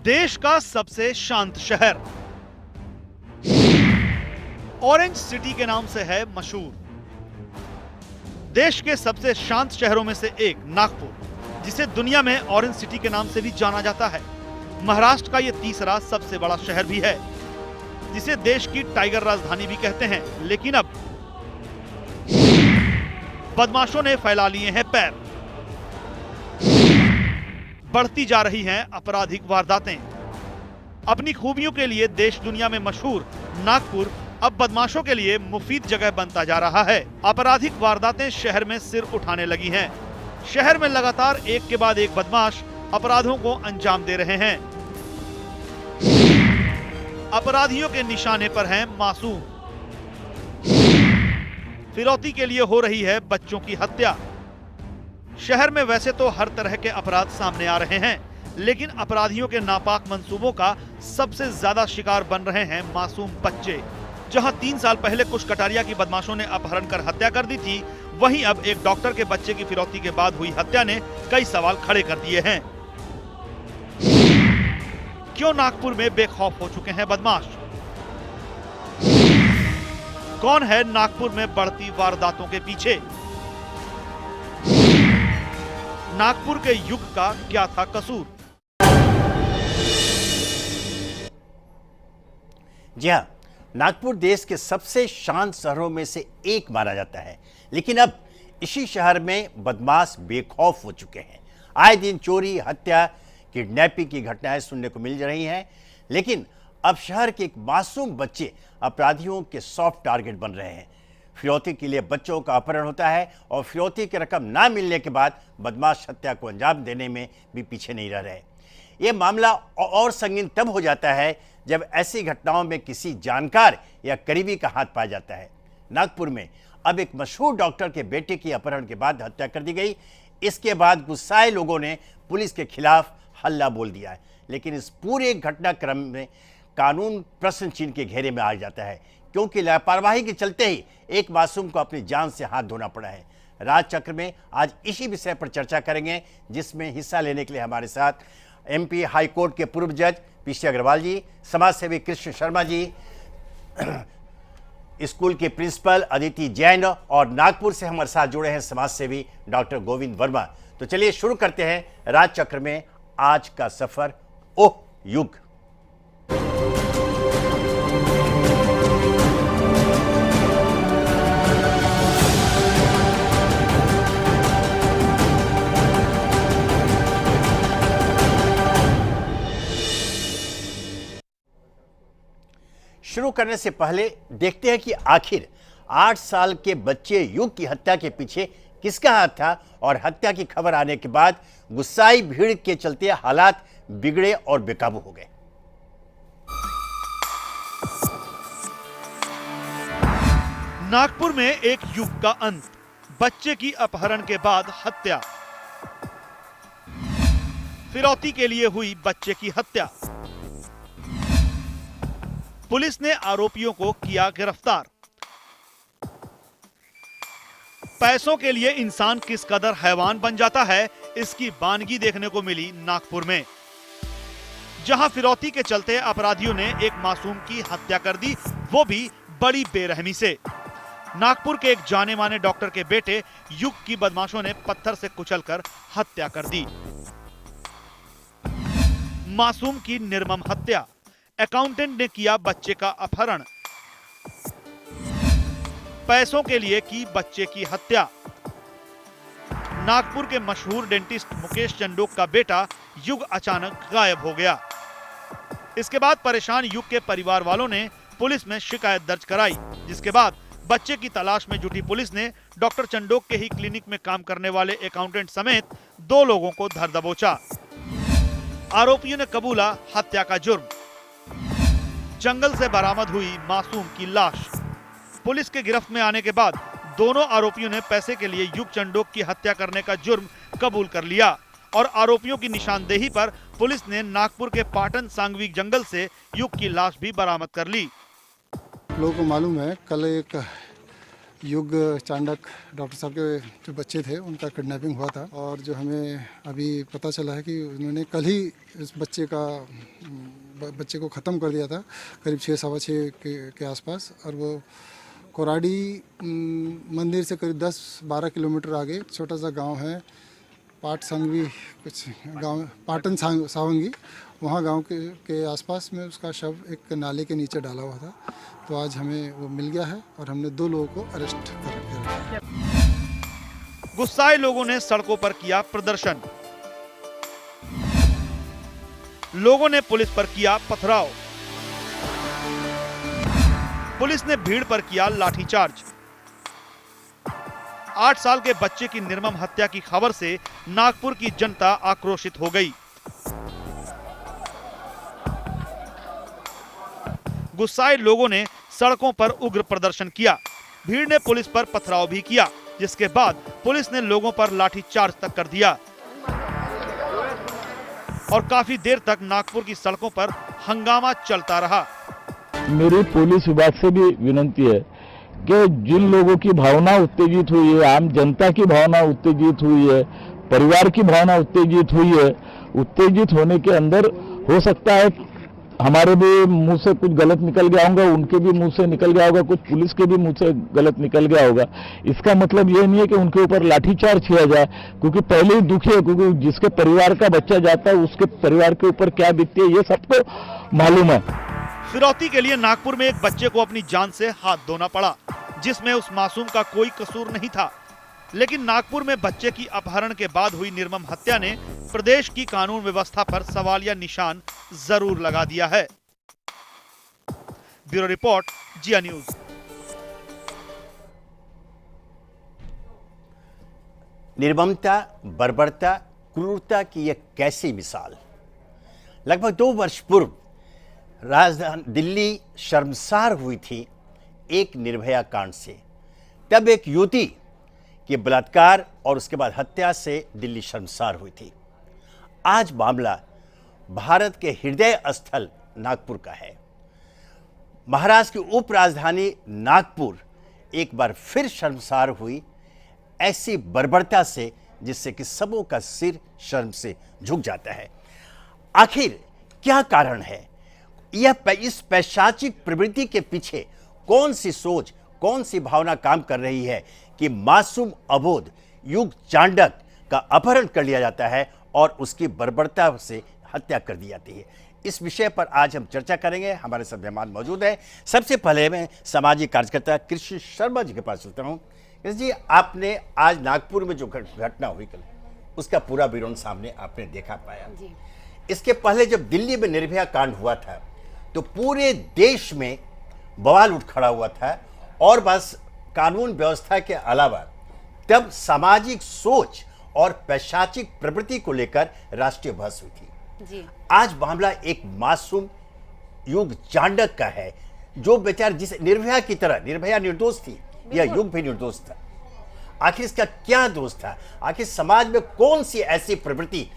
देश का सबसे शांत शहर ऑरेंज सिटी के नाम से है मशहूर। देश के सबसे शांत शहरों में से एक नागपुर, जिसे दुनिया में ऑरेंज सिटी के नाम से भी जाना जाता है, महाराष्ट्र का यह तीसरा सबसे बड़ा शहर भी है, जिसे देश की टाइगर राजधानी भी कहते हैं। लेकिन अब बदमाशों ने फैला लिए हैं पैर, बढ़ती जा रही हैं आपराधिक वारदातें। अपनी खूबियों के लिए देश दुनिया में मशहूर नागपुर अब बदमाशों के लिए मुफीद जगह बनता जा रहा है। आपराधिक वारदातें शहर में सिर उठाने लगी हैं। शहर में लगातार एक के बाद एक बदमाश अपराधों को अंजाम दे रहे हैं। अपराधियों के निशाने पर हैं मासूम। फिरौती के लिए हो रही है बच्चों की हत्या। शहर में वैसे तो हर तरह के अपराध सामने आ रहे हैं, लेकिन अपराधियों के नापाक मंसूबों का सबसे ज्यादा शिकार बन रहे हैं मासूम बच्चे। जहां 3 साल पहले कुछ कटारिया की बदमाशों ने अपहरण कर हत्या कर दी थी, वहीं अब एक डॉक्टर के बच्चे की फिरौती के बाद हुई हत्या ने कई सवाल खड़े कर दिए हैं। क्यों नागपुर में बेखौफ हो चुके हैं बदमाश? कौन है नागपुर में बढ़ती वारदातों के पीछे? नागपुर के युग का क्या था कसूर? जी हाँ, नागपुर देश के सबसे शांत शहरों में से एक माना जाता है, लेकिन अब इसी शहर में बदमाश बेखौफ हो चुके हैं। आए दिन चोरी, हत्या, किडनैपिंग की घटनाएं सुनने को मिल रही हैं, लेकिन अब शहर के एक मासूम बच्चे अपराधियों के सॉफ्ट टारगेट बन रहे हैं। फिरौती के लिए बच्चों का अपहरण होता है और फिरौती की रकम ना मिलने के बाद बदमाश हत्या को अंजाम देने में भी पीछे नहीं रह रहे। ये मामला और संगीन तब हो जाता है जब ऐसी घटनाओं में किसी जानकार या करीबी का हाथ पाया जाता है। नागपुर में अब एक मशहूर डॉक्टर के बेटे की अपहरण के बाद हत्या कर दी गई। इसके बाद गुस्साए लोगों ने पुलिस के खिलाफ हल्ला बोल दिया है, लेकिन इस पूरे घटनाक्रम में कानून प्रश्न चिन्ह के घेरे में आ जाता है, क्योंकि लापरवाही के चलते ही एक मासूम को अपनी जान से हाथ धोना पड़ा है। राजचक्र में आज इसी विषय पर चर्चा करेंगे, जिसमें हिस्सा लेने के लिए हमारे साथ एमपी हाई कोर्ट के पूर्व जज पीसी अग्रवाल जी, समाज सेवी कृष्ण शर्मा जी, स्कूल के प्रिंसिपल अदिति जैन और नागपुर से हमारे साथ जुड़े हैं समाज सेवी डॉक्टर गोविंद वर्मा। तो चलिए शुरू करते हैं राजचक्र में आज का सफर ओह युग। शुरू करने से पहले देखते हैं कि आखिर 8 साल के बच्चे युग की हत्या के पीछे किसका हाथ था, और हत्या की खबर आने के बाद गुस्साई भीड़ के चलते हालात बिगड़े और बेकाबू हो गए। नागपुर में एक युग का अंत, बच्चे की अपहरण के बाद हत्या। फिरौती के लिए हुई बच्चे की हत्या। पुलिस ने आरोपियों को किया गिरफ्तार। पैसों के लिए इंसान किस कदर हैवान बन जाता है, इसकी बानगी देखने को मिली नागपुर में, जहां फिरौती के चलते अपराधियों ने एक मासूम की हत्या कर दी, वो भी बड़ी बेरहमी से। नागपुर के एक जाने माने डॉक्टर के बेटे युग की बदमाशों ने पत्थर से कुचलकर हत्या कर दी। मासूम की निर्मम हत्या। अकाउंटेंट ने किया बच्चे का अपहरण। पैसों के लिए की बच्चे की हत्या। नागपुर के मशहूर डेंटिस्ट मुकेश चंडोक का बेटा युग अचानक गायब हो गया। इसके बाद परेशान युग के परिवार वालों ने पुलिस में शिकायत दर्ज कराई, जिसके बाद बच्चे की तलाश में जुटी पुलिस ने डॉक्टर चंडोक के ही क्लिनिक में काम करने वाले अकाउंटेंट समेत 2 लोगों को धर दबोचा। आरोपियों ने कबूला हत्या का जुर्म। जंगल से बरामद हुई मासूम की लाश। पुलिस के गिरफ्त में आने के बाद दोनों आरोपियों ने पैसे के लिए युग चंडोक की हत्या करने का जुर्म कबूल कर लिया, और आरोपियों की निशानदेही पर पुलिस ने नागपुर के पाटन सांगवी जंगल से युग की लाश भी बरामद कर ली। लोगों को मालूम है, कल एक युग चांडक डॉक्टर साहब के जो बच्चे थे उनका किडनैपिंग हुआ था, और जो हमें अभी पता चला है कि उन्होंने कल ही इस बच्चे को ख़त्म कर दिया था करीब 6-6:15 के आसपास। और वो कोराडी मंदिर से करीब 10-12 किलोमीटर आगे छोटा सा गांव है पाट संगवी, कुछ गांव पाटन सावंगी, वहाँ गांव के आसपास में उसका शव एक नाले के नीचे डाला हुआ था। तो आज हमें वो मिल गया है और हमने 2 लोगों को अरेस्ट कर रखा है। गुस्साए लोगों ने सड़कों पर किया प्रदर्शन। लोगों ने पुलिस पर किया पथराव। पुलिस ने भीड़ पर किया लाठीचार्ज। 8 साल के बच्चे की निर्मम हत्या की खबर से नागपुर की जनता आक्रोशित हो गई। गुस्साए लोगों ने सड़कों पर उग्र प्रदर्शन किया। भीड़ ने पुलिस पर पथराव भी किया, जिसके बाद पुलिस ने लोगों पर लाठीचार्ज तक कर दिया और काफी देर तक नागपुर की सड़कों पर हंगामा चलता रहा। मेरी पुलिस विभाग से भी विनती है कि जिन लोगों की भावना उत्तेजित हुई है, आम जनता की भावना उत्तेजित हुई है, परिवार की भावना उत्तेजित हुई है, उत्तेजित होने के अंदर हो सकता है हमारे भी मुंह से कुछ गलत निकल गया होगा, उनके भी मुंह से निकल गया होगा, कुछ पुलिस के भी मुंह से गलत निकल गया होगा। इसका मतलब ये नहीं है कि उनके ऊपर लाठीचार्ज किया जाए, क्योंकि पहले ही दुखी है, क्योंकि जिसके परिवार का बच्चा जाता है उसके परिवार के ऊपर क्या बीतती है ये सबको मालूम है। फिरौती के लिए नागपुर में एक बच्चे को अपनी जान से हाथ धोना पड़ा, जिसमें उस मासूम का कोई कसूर नहीं था। लेकिन नागपुर में बच्चे की अपहरण के बाद हुई निर्मम हत्या ने प्रदेश की कानून व्यवस्था पर सवालिया निशान जरूर लगा दिया है। ब्यूरो रिपोर्ट, जिया न्यूज। निर्ममता, बर्बरता, क्रूरता की एक कैसी मिसाल। लगभग 2 वर्ष पूर्व राजधानी दिल्ली शर्मसार हुई थी एक निर्भया कांड से। तब एक युवती के बलात्कार और उसके बाद हत्या से दिल्ली शर्मसार हुई थी। आज मामला भारत के हृदय स्थल नागपुर का है। महाराष्ट्र की उप राजधानी नागपुर एक बार फिर शर्मसार हुई ऐसी बर्बरता से, जिससे कि सबों का सिर शर्म से झुक जाता है। आखिर क्या कारण है? इस पैशाचिक प्रवृत्ति के पीछे कौन सी सोच, कौन सी भावना काम कर रही है कि मासूम अबोध युग चांडक का अपहरण कर लिया जाता है और उसकी बर्बरता से हत्या कर दी जाती है? इस विषय पर आज हम चर्चा करेंगे। हमारे सब मेहमान मौजूद हैं। सबसे पहले मैं सामाजिक कार्यकर्ता कृषि शर्मा जी के पास चलता हूँ। कृषि जी, आपने आज नागपुर में जो घटना हुई कल, उसका पूरा विवरण सामने आपने देखा पाया जी। इसके पहले जब दिल्ली में निर्भया कांड हुआ था तो पूरे देश में बवाल उठ खड़ा हुआ था, और बस कानून व्यवस्था के अलावा तब सामाजिक सोच और पैशाचिक प्रवृत्ति को लेकर राष्ट्रीय बहस हुई थी जी। आज मामला एक मासूम युग चांडक का है, जो बेचारा जिस निर्भया की तरह, निर्भया निर्दोष थी या युग भी निर्दोष था। आखिर इसका क्या दोष था? आखिर समाज में कौन सी ऐसी प्रवृत्ति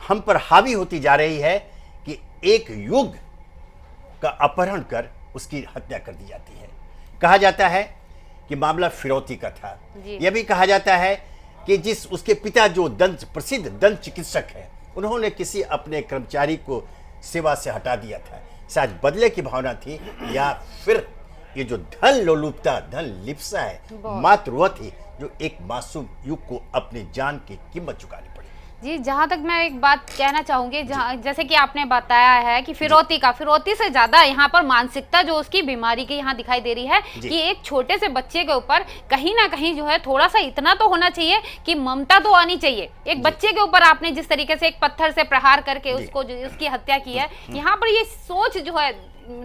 हम पर हावी होती जा रही है कि एक युग का अपहरण कर उसकी हत्या कर दी जाती है? कहा जाता है कि मामला फिरौती का था। यह भी कहा जाता है कि जिस उसके पिता जो प्रसिद्ध दंत चिकित्सक है, उन्होंने किसी अपने कर्मचारी को सेवा से हटा दिया था। शायद बदले की भावना थी, या फिर ये जो धन लोलुपता, धन लिप्सा है, मात्र वह थी जो एक मासूम युग को अपनी जान की कीमत चुकानी पड़ी। जी, जहाँ तक मैं एक बात कहना चाहूँगी, जैसे कि आपने बताया है कि फिरौती से ज़्यादा यहाँ पर मानसिकता जो उसकी बीमारी की यहाँ दिखाई दे रही है कि एक छोटे से बच्चे के ऊपर कहीं ना कहीं जो है थोड़ा सा इतना तो होना चाहिए कि ममता तो आनी चाहिए। एक बच्चे के ऊपर आपने जिस तरीके से एक पत्थर से प्रहार करके उसको उसकी हत्या की है, यहाँ पर ये सोच जो है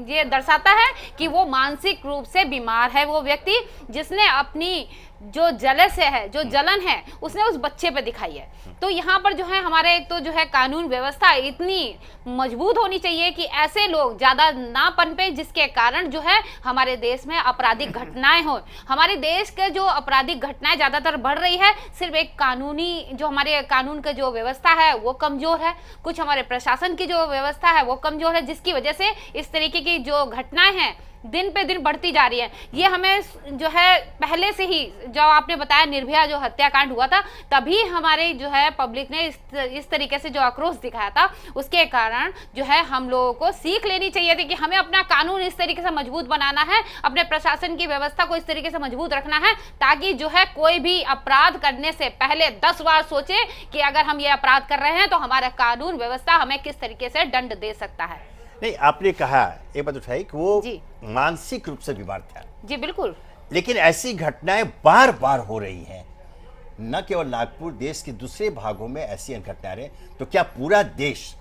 ये दर्शाता है कि वो मानसिक रूप से बीमार है वो व्यक्ति, जिसने अपनी जो जलस है, जो जलन है, उसने उस बच्चे पे दिखाई है। तो यहाँ पर जो है हमारे एक तो जो है कानून व्यवस्था इतनी मजबूत होनी चाहिए कि ऐसे लोग ज्यादा ना पनपे, जिसके कारण जो है हमारे देश में आपराधिक घटनाएं हो। हमारे देश के जो आपराधिक घटनाएं ज्यादातर बढ़ रही है, सिर्फ एक कानूनी जो हमारे कानून का जो व्यवस्था है वो कमजोर है, कुछ हमारे प्रशासन की जो व्यवस्था है वो कमजोर है, जिसकी वजह से इस तरीके की जो घटनाएं हैं दिन पे दिन बढ़ती जा रही है। ये हमें जो है पहले से ही जो आपने बताया निर्भया जो हत्याकांड हुआ था, तभी हमारे जो है पब्लिक ने इस तरीके से जो आक्रोश दिखाया था, उसके कारण जो है हम लोगों को सीख लेनी चाहिए थी कि हमें अपना कानून इस तरीके से मजबूत बनाना है, अपने प्रशासन की व्यवस्था को इस तरीके से मजबूत रखना है, ताकि जो है कोई भी अपराध करने से पहले 10 बार सोचे कि अगर हम ये अपराध कर रहे हैं तो हमारा कानून व्यवस्था हमें किस तरीके से दंड दे सकता है। नहीं, आपने कहा एक बात उठाई कि वो जी। मानसिक रूप से बीमार था, जी बिल्कुल। लेकिन ऐसी घटनाएं बार बार हो रही हैं, न केवल नागपुर, देश के दूसरे भागों में ऐसी घटनाएं रहे, तो क्या पूरा देश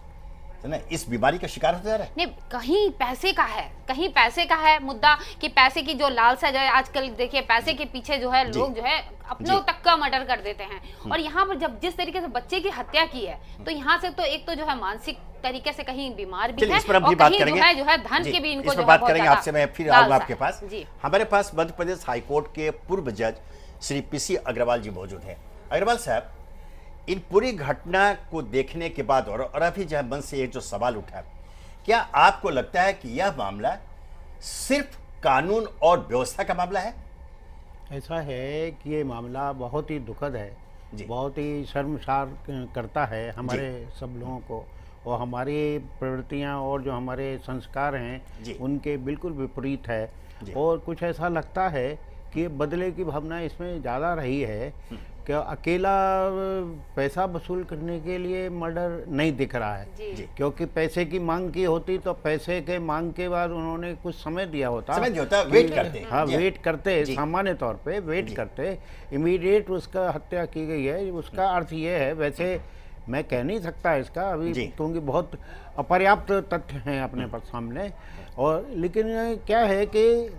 है ना इस बीमारी का शिकार होता जा रहा है? नहीं, कहीं पैसे का है, कहीं पैसे का है मुद्दा, कि पैसे की जो लालसा जो है आजकल देखिए, पैसे के पीछे जो है लोग जो है अपनों तक का मर्डर कर देते हैं। और यहाँ पर जब जिस तरीके से बच्चे की हत्या की है, तो यहाँ से तो एक तो जो है मानसिक तरीके से कहीं बीमार भी है, इस पर हम और बात कहीं करेंगे, जो है धन के भी इनको इस जो पर है बात बहुत करेंगे ज्यादा आपसे। मैं फिर आऊंगा लालसा आपके पास। जी। हमारे पास मध्य प्रदेश हाईकोर्ट के पूर्व जज श्री पीसी अग्रवाल जी मौजूद हैं। अग्रवाल साहब, इन पूरी घटना को देखने के बाद और अभी जो है मन से एक जो सवाल उठा, क्या आपको लगता है कि यह मामला सिर्फ कानून और व्यवस्था का मामला है? ऐसा है कि ये मामला बहुत ही दुखद है, जी। बहुत ही शर्मसार करता है हमारे सब लोगों को, और हमारी प्रवृत्तियां और जो हमारे संस्कार जी। हैं उनके बिल्कुल विपरीत है। जी। और कुछ ऐसा लगता है कि बदले की भावना इसमें ज़्यादा रही है कि अकेला पैसा वसूल करने के लिए मर्डर नहीं दिख रहा है। जी। क्योंकि पैसे की मांग की होती तो पैसे के मांग के बाद उन्होंने कुछ समय दिया होता, समय दिया होता, कि- वेट करते। हाँ, जी। वेट करते, जी। सामान्य तौर पे वेट करते। इमीडिएट उसका हत्या की गई है, उसका अर्थ ये है, वैसे मैं कह नहीं सकता इसका अभी, जी। क्योंकि बहुत अपर्याप्त तथ्य हैं अपने पास सामने। और लेकिन क्या है कि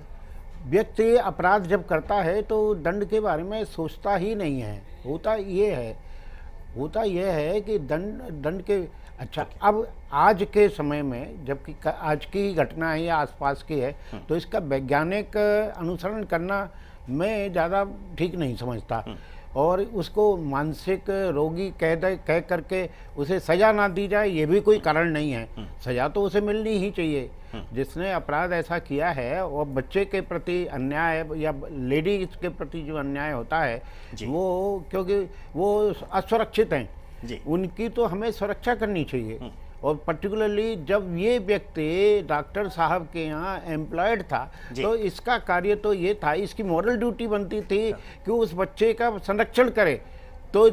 व्यक्ति अपराध जब करता है तो दंड के बारे में सोचता ही नहीं है। होता ये है कि दंड के, अच्छा अब आज के समय में जबकि आज की घटना है या आसपास की है, तो इसका वैज्ञानिक अनुसरण करना मैं ज़्यादा ठीक नहीं समझता। और उसको मानसिक रोगी कह करके उसे सज़ा ना दी जाए, ये भी कोई कारण नहीं है। सज़ा तो उसे मिलनी ही चाहिए। जिसने अपराध ऐसा किया है, और बच्चे के प्रति अन्याय या लेडीज के प्रति जो अन्याय होता है, वो क्योंकि वो असुरक्षित हैं, उनकी तो हमें सुरक्षा करनी चाहिए। और पर्टिकुलरली जब ये व्यक्ति डॉक्टर साहब के यहाँ एम्प्लॉयड था, तो इसका कार्य तो ये था, इसकी मॉरल ड्यूटी बनती थी कि उस बच्चे का संरक्षण करे। तो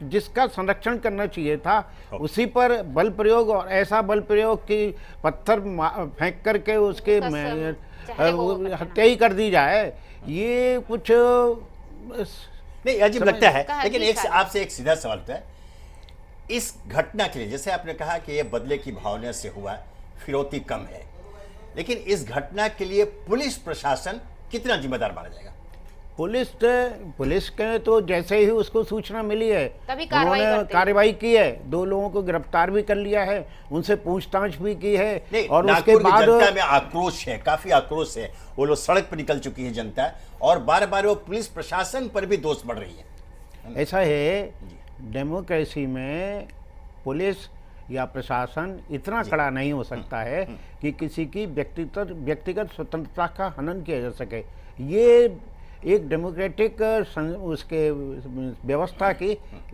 जिसका संरक्षण करना चाहिए था, उसी पर बल प्रयोग, और ऐसा बल प्रयोग कि पत्थर फेंक करके उसके हत्या ही कर दी जाए, ये कुछ नहीं अजीब लगता है। लेकिन एक आपसे एक सीधा सवाल होता है, इस घटना के लिए, जैसे आपने कहा कि ये बदले की भावना से हुआ, फिरौती कम है, लेकिन इस घटना के लिए पुलिस प्रशासन कितना जिम्मेदार माना जाएगा? पुलिस के तो जैसे ही उसको सूचना मिली है, तभी उन्होंने कार्रवाई की है, 2 लोगों को गिरफ्तार भी कर लिया है, उनसे पूछताछ भी की है। और उसके बाद जनता में आक्रोश है, काफी आक्रोश है, वो लोग सड़क पर निकल चुकी है जनता, और बार बार वो पुलिस प्रशासन पर भी दोष बढ़ रही है। ऐसा है, डेमोक्रेसी में पुलिस या प्रशासन इतना कड़ा नहीं हो सकता है कि किसी की व्यक्तिगत स्वतंत्रता का हनन किया जा सके। ये एक डेमोक्रेटिक उसके व्यवस्था की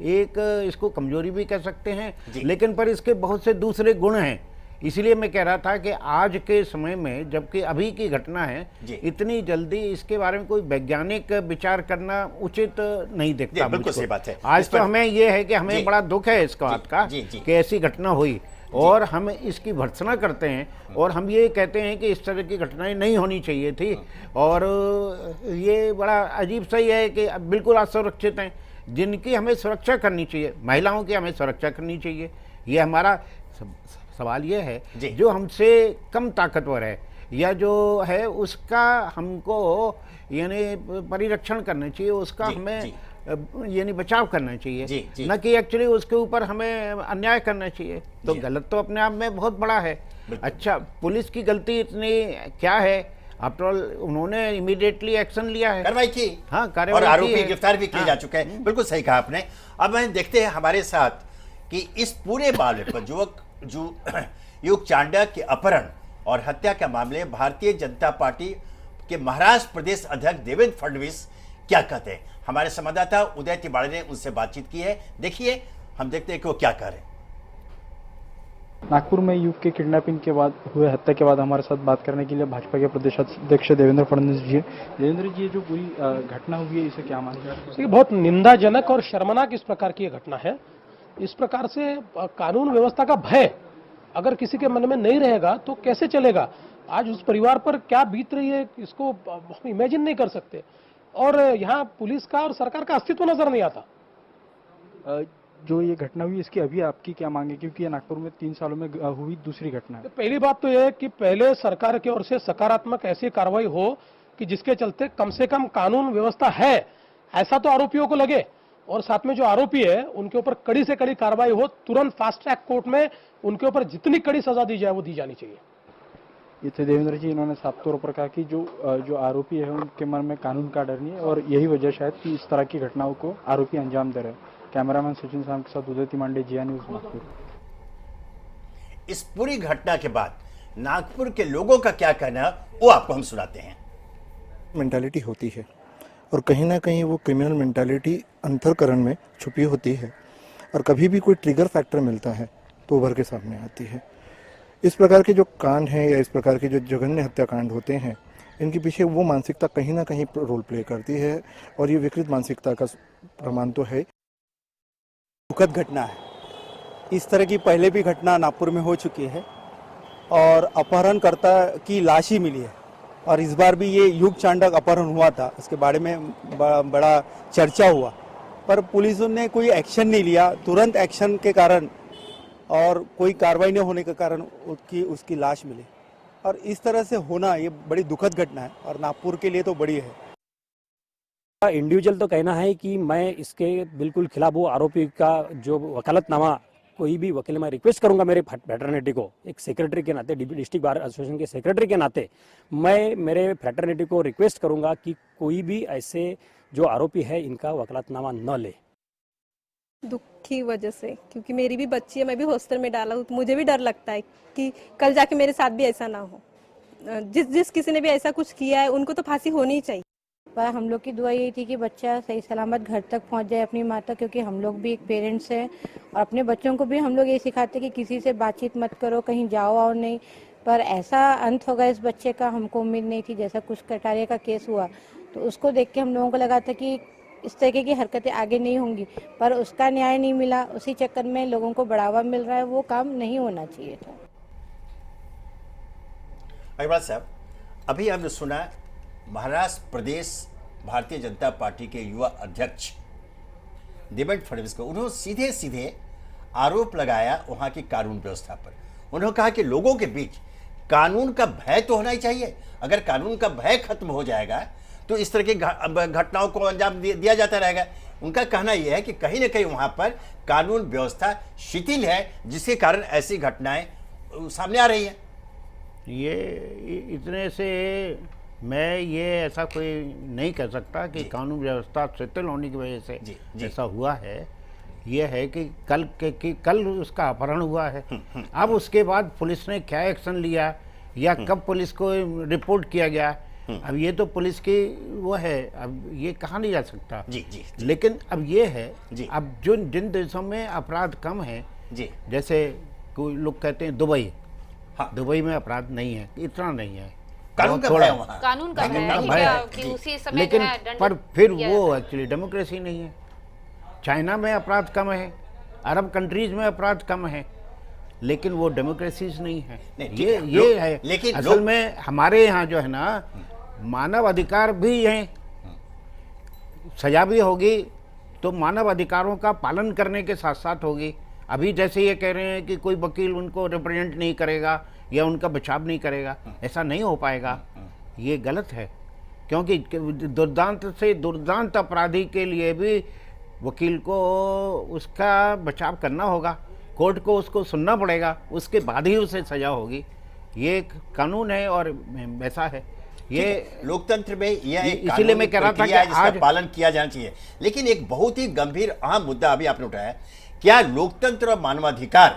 एक इसको कमजोरी भी कह सकते हैं, लेकिन पर इसके बहुत से दूसरे गुण हैं। इसलिए मैं कह रहा था कि आज के समय में, जबकि अभी की घटना है, इतनी जल्दी इसके बारे में कोई वैज्ञानिक विचार करना उचित नहीं दिखता। बिल्कुल सही बात है। आज तो हमें ये है कि हमें बड़ा दुख है इस बात का कि ऐसी घटना हुई, और हम इसकी भर्त्सना करते हैं, और हम ये कहते हैं कि इस तरह की घटनाएं नहीं होनी चाहिए थी। और ये बड़ा अजीब सा ही है कि बिल्कुल असुरक्षित हैं, जिनकी हमें सुरक्षा करनी चाहिए, महिलाओं की हमें सुरक्षा करनी चाहिए। ये हमारा सवाल ये है, जो हमसे कम ताकतवर है या जो है उसका हमको यानी परिरक्षण करना चाहिए, उसका हमें यानी बचाव करना चाहिए, न कि एक्चुअली उसके ऊपर हमें अन्याय करना चाहिए। तो गलत तो अपने आप में बहुत बड़ा है। अच्छा, पुलिस की गलती इतनी क्या है? आफ्टर ऑल उन्होंने इमीडिएटली एक्शन लिया है, कार्रवाई की, हाँ कार्रवाई, और आरोपी गिरफ्तार भी किए जा चुके हैं। बिल्कुल सही कहा आपने। अब हम देखते हैं हमारे साथ कि इस पूरे मामले पर युवक चांडा के अपहरण और हत्या का मामले भारतीय जनता पार्टी के महाराष्ट्र प्रदेश अध्यक्ष देवेंद्र फडणवीस क्या कहते हैं। हमारे संवाददाता उदय तिवारी ने उनसे बातचीत की है, देखिए हम देखते हैं कि वो क्या कह रहे हैं। नागपुर में युवक के किडनैपिंग के बाद हुए हत्या के बाद हमारे साथ बात करने के लिए भाजपा के प्रदेश अध्यक्ष देवेंद्र फडणवीस जी। देवेंद्र जी, ये जो पूरी घटना हुई है इसे क्या मानते हैं? ये बहुत निंदाजनक और शर्मनाक इस प्रकार की घटना है। इस प्रकार से कानून व्यवस्था का भय अगर किसी के मन में नहीं रहेगा तो कैसे चलेगा। आज उस परिवार पर क्या बीत रही है इसको हम इमेजिन नहीं कर सकते। और यहाँ पुलिस का और सरकार का अस्तित्व नजर नहीं आता। जो ये घटना हुई इसकी अभी आपकी क्या मांग है, क्योंकि ये नागपुर में 3 सालों में हुई दूसरी घटना है। पहली बात तो यह है कि पहले सरकार की ओर से सकारात्मक ऐसी कार्रवाई हो कि जिसके चलते कम से कम कानून व्यवस्था है ऐसा तो आरोपियों को लगे, और साथ में जो आरोपी है उनके ऊपर कड़ी से कड़ी कार्रवाई हो, तुरंत फास्ट ट्रैक कोर्ट में उनके ऊपर जितनी कड़ी सजा दी जाए वो दी जानी चाहिए। ये थे देवेंद्र जी, इन्होंने साफ तौर पर कहा कि जो आरोपी है उनके मन में कानून का डर नहीं है और यही वजह शायद कि इस तरह की घटनाओं को आरोपी अंजाम दे रहे हैं। कैमरामैन सचिन साहब के साथ उदय तिमांडे, जिया न्यूज़, नागपुर। इस पूरी घटना के बाद नागपुर के लोगों का क्या कहना है वो आपको हम सुनाते हैं। मेंटालिटी होती है और कहीं ना कहीं वो क्रिमिनल मेंटालिटी अंतरकरण में छुपी होती है और कभी भी कोई ट्रिगर फैक्टर मिलता है तो उभर के सामने आती है। इस प्रकार के जो कांड हैं या इस प्रकार के जो जघन्य हत्याकांड होते हैं, इनके पीछे वो मानसिकता कहीं ना कहीं रोल प्ले करती है और ये विकृत मानसिकता का प्रमाण तो है। दुखद घटना है। इस तरह की पहले भी घटना नागपुर में हो चुकी है और अपहरणकर्ता की लाश ही मिली है, और इस बार भी ये युग चांडक अपहरण हुआ था, उसके बारे में बड़ा चर्चा हुआ, पर पुलिस ने कोई एक्शन नहीं लिया। तुरंत एक्शन के कारण और कोई कार्रवाई न होने के कारण उसकी लाश मिली, और इस तरह से होना ये बड़ी दुखद घटना है और नागपुर के लिए तो बड़ी है। इंडिविजुअल तो कहना है कि मैं इसके बिल्कुल खिलाफ वो आरोपी का जो वकालतनामा, कोई भी वकील, मैं रिक्वेस्ट करूंगा मेरे फ्रेटर्निटी को, एक सेक्रेटरी के नाते, डिस्ट्रिक्ट बार एसोसिएशन के सेक्रेटरी के नाते मैं मेरे फ्रेटर्निटी को रिक्वेस्ट करूंगा कि कोई भी ऐसे जो आरोपी है इनका वकालतनामा न ले। दुख की वजह से, क्योंकि मेरी भी बच्ची है, मैं भी हॉस्टल में डाला हूँ, तो मुझे भी डर लगता है कि कल जाके मेरे साथ भी ऐसा ना हो। जिस किसी ने भी ऐसा कुछ किया है उनको तो फांसी होनी ही चाहिए। पर हम लोग की दुआ यही थी कि बच्चा सही सलामत घर तक पहुंच जाए अपनी माँ तक, क्योंकि हम लोग भी एक पेरेंट्स हैं और अपने बच्चों को भी हम लोग ये सिखाते कि किसी से बातचीत मत करो, कहीं जाओ आओ नहीं। पर ऐसा अंत होगा इस बच्चे का हमको उम्मीद नहीं थी। जैसा कुछ कटारिया का केस हुआ तो उसको देख के हम लोगों को लगा था कि इस तरह की हरकतें आगे नहीं होंगी, पर उसका न्याय नहीं मिला। उसी चक्कर में लोगों को बढ़ावा मिल रहा है, वो काम नहीं होना चाहिए था। अग्रवाल साहब, अभी हमने सुना महाराष्ट्र प्रदेश भारतीय जनता पार्टी के युवा अध्यक्ष देवेंद्र फडणवीस को, उन्होंने सीधे सीधे आरोप लगाया वहां की कानून व्यवस्था पर। उन्होंने कहा कि लोगों के बीच कानून का भय तो होना ही चाहिए। अगर कानून का भय खत्म हो जाएगा तो इस तरह की घटनाओं को अंजाम दिया जाता रहेगा। उनका कहना यह है कि कहीं ना कहीं वहां पर कानून व्यवस्था शिथिल है, जिसके कारण ऐसी घटनाएं सामने आ रही हैं। ये इतने से मैं ये ऐसा कोई नहीं कह सकता कि कानून व्यवस्था शिथिल होने की वजह से ऐसा हुआ है। ये है कि कल उसका अपहरण हुआ है। अब उसके बाद पुलिस ने क्या एक्शन लिया या कब पुलिस को रिपोर्ट किया गया, अब ये तो पुलिस की वो है, अब ये कहा नहीं जा सकता। जी। लेकिन अब ये है, अब जिन देशों में अपराध कम है, जैसे कोई लोग कहते हैं दुबई, दुबई में अपराध नहीं है, इतना नहीं है, कानून का भय वहाँ, कानून का भय है कि उसी समय लेकिन पर फिर वो एक्चुअली डेमोक्रेसी नहीं है। चाइना में अपराध कम है, अरब कंट्रीज में अपराध कम है, लेकिन वो डेमोक्रेसीज नहीं है। ये है, लेकिन असल में हमारे यहाँ जो है ना, मानव अधिकार भी हैं। सजा भी होगी तो मानव अधिकारों का पालन करने के साथ साथ होगी। अभी जैसे ये कह रहे हैं कि कोई वकील उनको रिप्रेजेंट नहीं करेगा या उनका बचाव नहीं करेगा, ऐसा नहीं हो पाएगा। ये गलत है, क्योंकि दुर्दांत से दुर्दांत अपराधी के लिए भी वकील को उसका बचाव करना होगा, कोर्ट को उसको सुनना पड़ेगा, उसके बाद ही उसे सजा होगी। ये एक कानून है और वैसा है। ये लोकतंत्र में यह एक इसीलिए मैं कह रहा था कि आज पालन किया जाना चाहिए। लेकिन एक बहुत ही गंभीर अहम मुद्दा अभी आपने उठाया, क्या लोकतंत्र और मानवाधिकार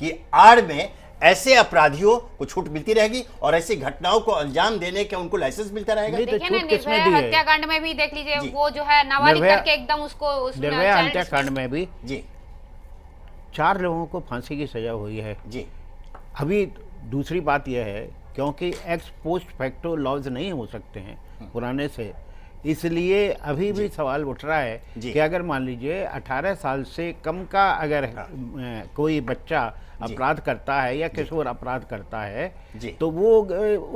की आड़ में ऐसे अपराधियों को छूट मिलती रहेगी और ऐसी घटनाओं को अंजाम देने का उनको लाइसेंस मिलता रहेगा। देखिए ना, निर्भया हत्याकांड में भी देख लीजिए, वो जो है नाबालिग करके एकदम उसको, निर्भया हत्याकांड में भी जी 4 लोगों को फांसी की सजा हुई है जी। अभी दूसरी बात यह है, क्योंकि एक्स पोस्ट फैक्टो लॉज नहीं हो सकते हैं पुराने से, इसलिए अभी भी सवाल उठ रहा है कि अगर मान लीजिए 18 साल से कम का अगर कोई बच्चा अपराध करता है या किशोर अपराध करता है तो वो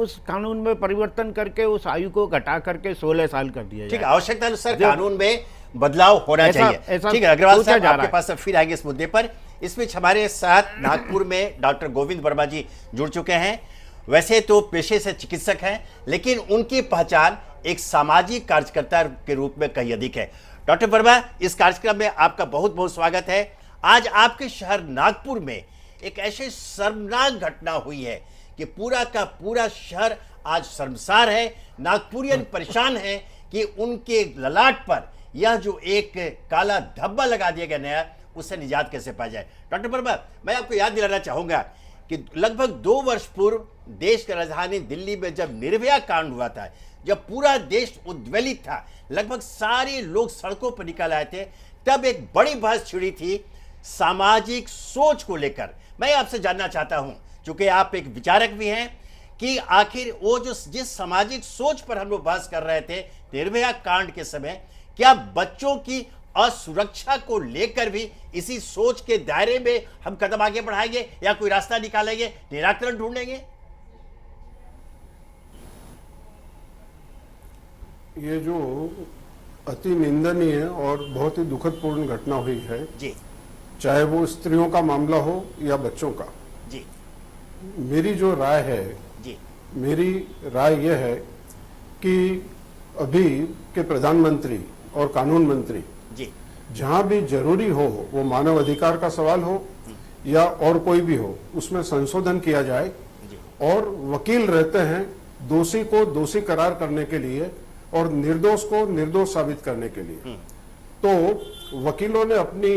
उस कानून में परिवर्तन करके उस आयु को घटा करके 16 साल कर दिया जाए। ठीक है, आवश्यकता अनुसार कानून में बदलाव होना चाहिए। ठीक है, अग्रवाल साहब आपके पास फिर आएंगे इस मुद्दे पर। इस बीच हमारे साथ नागपुर में डॉक्टर गोविंद वर्मा जी जुड़ चुके हैं। वैसे तो पेशे से चिकित्सक हैं, लेकिन उनकी पहचान एक सामाजिक कार्यकर्ता के रूप में कहीं अधिक है। डॉक्टर वर्मा, इस कार्यक्रम में आपका बहुत बहुत स्वागत है। आज आपके शहर नागपुर में एक ऐसी शर्मनाक घटना हुई है कि पूरा का पूरा शहर आज शर्मसार है। नागपुरियन परेशान है कि उनके ललाट पर यह जो एक काला धब्बा लगा दिया गया नया, उससे निजात कैसे पाया जाए। डॉक्टर वर्मा, मैं आपको याद दिलाना चाहूंगा कि लगभग 2 वर्ष पूर्व देश की राजधानी दिल्ली में जब निर्भया कांड हुआ था, जब पूरा देश उद्वेलित था, लगभग सारे लोग सड़कों पर निकल आए थे, तब एक बड़ी बहस छिड़ी थी सामाजिक सोच को लेकर। मैं आपसे जानना चाहता हूं, चूंकि आप एक विचारक भी हैं, कि आखिर वो जो जिस सामाजिक सोच पर हम लोग बहस कर रहे थे निर्भया कांड के समय, क्या बच्चों की असुरक्षा को लेकर भी इसी सोच के दायरे में हम कदम आगे बढ़ाएंगे या कोई रास्ता निकालेंगे, निराकरण ढूंढेंगे? ये जो अति निंदनीय और बहुत ही दुखदपूर्ण घटना हुई है जी, चाहे वो स्त्रियों का मामला हो या बच्चों का जी, मेरी जो राय है जी, मेरी राय यह है कि अभी के प्रधानमंत्री और कानून मंत्री जी, जहां भी जरूरी हो, वो मानव अधिकार का सवाल हो या और कोई भी हो, उसमें संशोधन किया जाए और वकील रहते हैं दोषी को दोषी करार करने के लिए और निर्दोष को निर्दोष साबित करने के लिए। तो वकीलों ने अपनी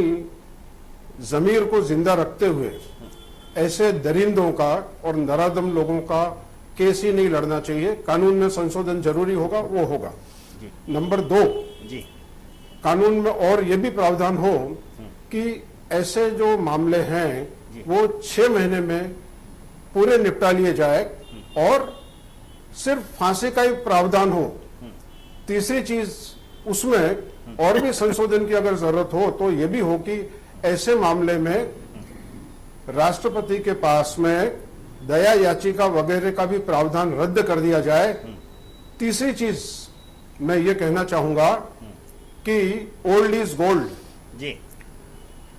जमीर को जिंदा रखते हुए ऐसे दरिंदों का और नराधम लोगों का केस ही नहीं लड़ना चाहिए। कानून में संशोधन जरूरी होगा, वो होगा। नंबर 2, कानून में और ये भी प्रावधान हो कि ऐसे जो मामले हैं वो 6 महीने में पूरे निपटा लिए जाए और सिर्फ फांसी का ही प्रावधान हो। तीसरी चीज, उसमें और भी संशोधन की अगर जरूरत हो तो ये भी हो कि ऐसे मामले में राष्ट्रपति के पास में दया याचिका वगैरह का भी प्रावधान रद्द कर दिया जाए। तीसरी चीज मैं ये कहना चाहूंगा कि ओल्ड इज गोल्ड जी।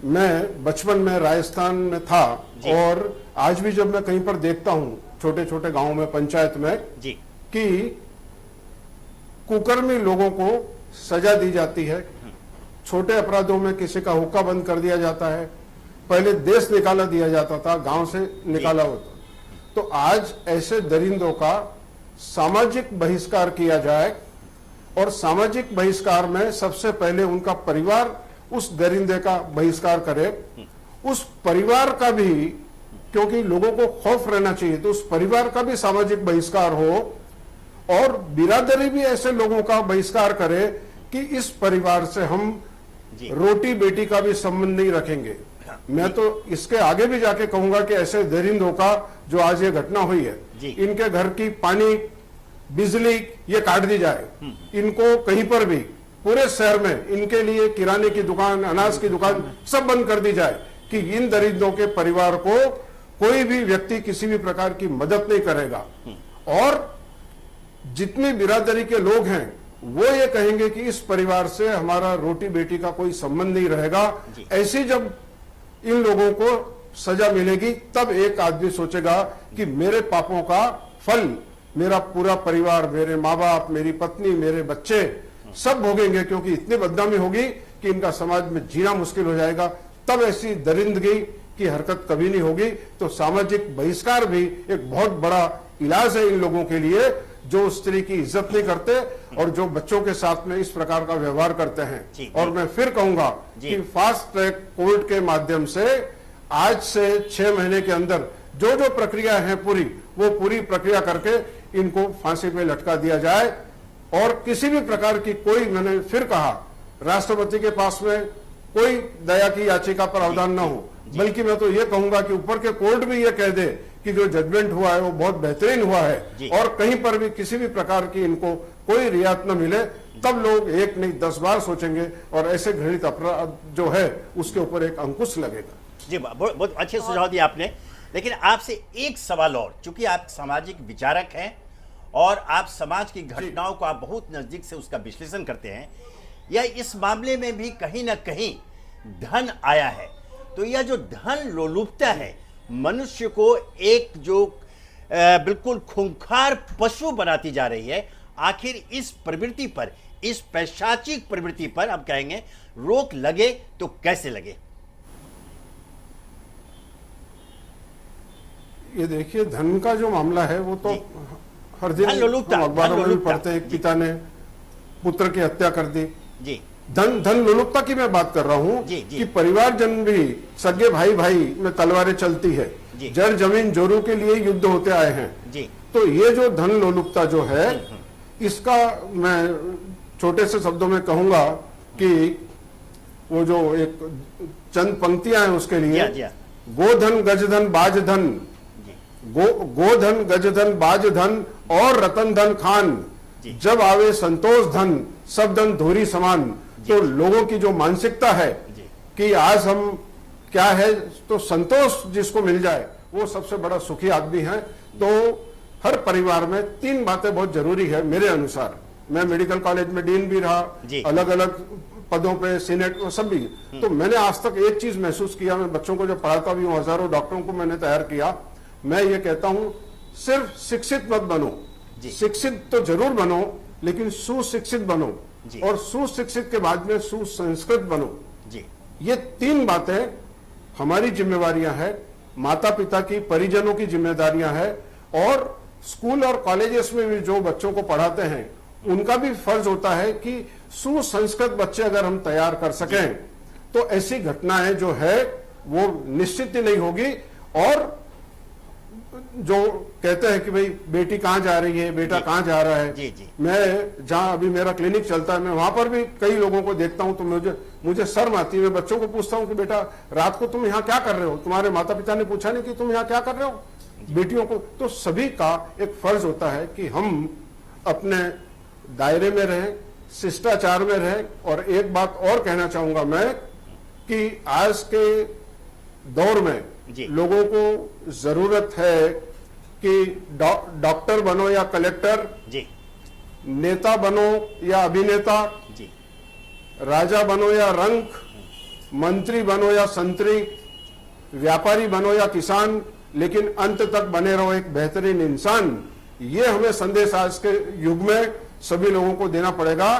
मैं बचपन में राजस्थान में था और आज भी जब मैं कहीं पर देखता हूं छोटे छोटे गांवों में, पंचायत में जी, कि कुकर्मी लोगों को सजा दी जाती है, छोटे अपराधों में किसी का हुक्का बंद कर दिया जाता है, पहले देश निकाला दिया जाता था, गांव से निकाला होता। तो आज ऐसे दरिंदों का सामाजिक बहिष्कार किया जाए और सामाजिक बहिष्कार में सबसे पहले उनका परिवार उस दरिंदे का बहिष्कार करे। उस परिवार का भी, क्योंकि लोगों को खौफ रहना चाहिए, तो उस परिवार का भी सामाजिक बहिष्कार हो और बिरादरी भी ऐसे लोगों का बहिष्कार करे कि इस परिवार से हम रोटी बेटी का भी संबंध नहीं रखेंगे। मैं तो इसके आगे भी जाके कहूंगा कि ऐसे दरिंदों का जो आज ये घटना हुई है, इनके घर की पानी बिजली ये काट दी जाए। इनको कहीं पर भी पूरे शहर में इनके लिए किराने की दुकान, अनाज की दुकान सब बंद कर दी जाए कि इन दरिंदों के परिवार को कोई भी व्यक्ति किसी भी प्रकार की मदद नहीं करेगा। और जितनी बिरादरी के लोग हैं वो ये कहेंगे कि इस परिवार से हमारा रोटी बेटी का कोई संबंध नहीं रहेगा। ऐसी जब इन लोगों को सजा मिलेगी तब एक आदमी सोचेगा कि मेरे पापों का फल मेरा पूरा परिवार, मेरे माँ बाप, मेरी पत्नी, मेरे बच्चे सब भोगेंगे, क्योंकि इतनी बदनामी होगी कि इनका समाज में जीना मुश्किल हो जाएगा। तब ऐसी दरिंदगी की हरकत कभी नहीं होगी। तो सामाजिक बहिष्कार भी एक बहुत बड़ा इलाज है इन लोगों के लिए जो स्त्री की इज्जत नहीं करते और जो बच्चों के साथ में इस प्रकार का व्यवहार करते हैं। और मैं फिर कहूंगा कि फास्ट ट्रैक कोर्ट के माध्यम से आज से 6 महीने के अंदर जो जो प्रक्रिया है वो पूरी प्रक्रिया करके इनको फांसी पे लटका दिया जाए। और किसी भी प्रकार की कोई, मैंने फिर कहा, राष्ट्रपति के पास में कोई दया की याचिका पर प्रावधान न हो, बल्कि मैं तो ये कहूंगा कि ऊपर के कोर्ट भी ये कह दे कि जो जजमेंट हुआ है वो बहुत बेहतरीन हुआ है और कहीं पर भी किसी भी प्रकार की इनको कोई रियायत न मिले, तब लोग एक नहीं 10 बार सोचेंगे और ऐसे घृणित अपराध जो है उसके ऊपर एक अंकुश लगेगा। जी, बहुत अच्छे सुझाव दिए आपने। लेकिन आपसे एक सवाल और, चूंकि आप सामाजिक विचारक हैं और आप समाज की घटनाओं को आप बहुत नजदीक से उसका विश्लेषण करते हैं, या इस मामले में भी कहीं ना कहीं धन आया है, तो यह जो धन लोलुपता है मनुष्य को एक जो बिल्कुल खूंखार पशु बनाती जा रही है, आखिर इस प्रवृत्ति पर, इस पैशाचिक प्रवृत्ति पर हम कहेंगे रोक लगे तो कैसे लगे? ये देखिए, धन का जो मामला है वो तो हर दिन हम अखबारों में भी पढ़ते हैं, पिता ने पुत्र की हत्या कर दी। जी, धन लोलुपता की मैं बात कर रहा हूँ कि परिवारजन भी, सगे भाई भाई में तलवारें चलती है, जड़ जमीन जोरू के लिए युद्ध होते आए हैं। तो ये जो धन लोलुपता जो है, इसका मैं छोटे से शब्दों में कहूंगा कि वो जो एक चंद पंक्तियां हैं उसके लिए, गोधन गजधन बाजधन, गोधन गजधन बाजधन और रतन धन खान, जब आवे संतोष धन सब धन धोरी समान। तो लोगों की जो मानसिकता है कि आज हम क्या है, तो संतोष जिसको मिल जाए वो सबसे बड़ा सुखी आदमी है। तो हर परिवार में 3 बातें बहुत जरूरी है मेरे अनुसार। मैं मेडिकल कॉलेज में डीन भी रहा, अलग अलग पदों पे, सीनेट वो सब भी। तो मैंने आज तक एक चीज महसूस किया, मैं बच्चों को जो पढ़ाता भी हूँ, हजारों डॉक्टरों को मैंने तैयार किया, मैं ये कहता हूं सिर्फ शिक्षित मत बनो, शिक्षित तो जरूर बनो लेकिन सुशिक्षित बनो, और सुशिक्षित के बाद में सुसंस्कृत बनो। ये 3 बातें हमारी जिम्मेवारियां हैं, माता पिता की, परिजनों की जिम्मेदारियां हैं, और स्कूल और कॉलेजेस में भी जो बच्चों को पढ़ाते हैं उनका भी फर्ज होता है कि सुसंस्कृत बच्चे अगर हम तैयार कर सकें तो ऐसी घटनाएं जो है वो निश्चित ही नहीं होगी। और जो कहते हैं कि भाई बेटी कहाँ जा रही है, बेटा कहाँ जा रहा है, मैं जहां अभी मेरा क्लिनिक चलता है, मैं वहां पर भी कई लोगों को देखता हूं तो मुझे शर्म आती है। मैं बच्चों को पूछता हूं कि बेटा रात को तुम यहाँ क्या कर रहे हो, तुम्हारे माता पिता ने पूछा नहीं कि तुम यहाँ क्या कर रहे हो, बेटियों को। तो सभी का एक फर्ज होता है कि हम अपने दायरे में रहें, शिष्टाचार में रहें। और एक बात और कहना चाहूंगा मैं कि आज के दौर में लोगों को जरूरत है कि डॉक्टर बनो या कलेक्टर, नेता बनो या अभिनेता, राजा बनो या रंक, मंत्री बनो या संतरी, व्यापारी बनो या किसान, लेकिन अंत तक बने रहो एक बेहतरीन इंसान। ये हमें संदेश आज के युग में सभी लोगों को देना पड़ेगा,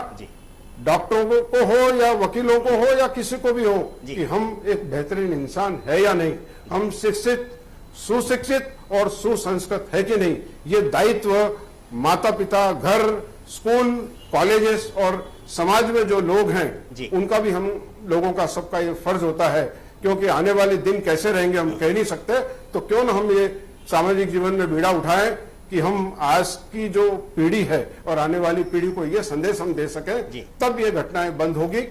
डॉक्टरों को हो या वकीलों को हो या किसी को भी हो, कि हम एक बेहतरीन इंसान है या नहीं, हम शिक्षित, सुशिक्षित और सुसंस्कृत है कि नहीं। ये दायित्व माता पिता, घर, स्कूल, कॉलेजेस और समाज में जो लोग हैं उनका भी, हम लोगों का सबका ये फर्ज होता है। क्योंकि आने वाले दिन कैसे रहेंगे हम कह नहीं सकते, तो क्यों न हम ये सामाजिक जीवन में बीड़ा उठाएं कि हम आज की जो पीढ़ी है और आने वाली पीढ़ी को ये संदेश हम दे सके, तब ये घटनाएं बंद होगी।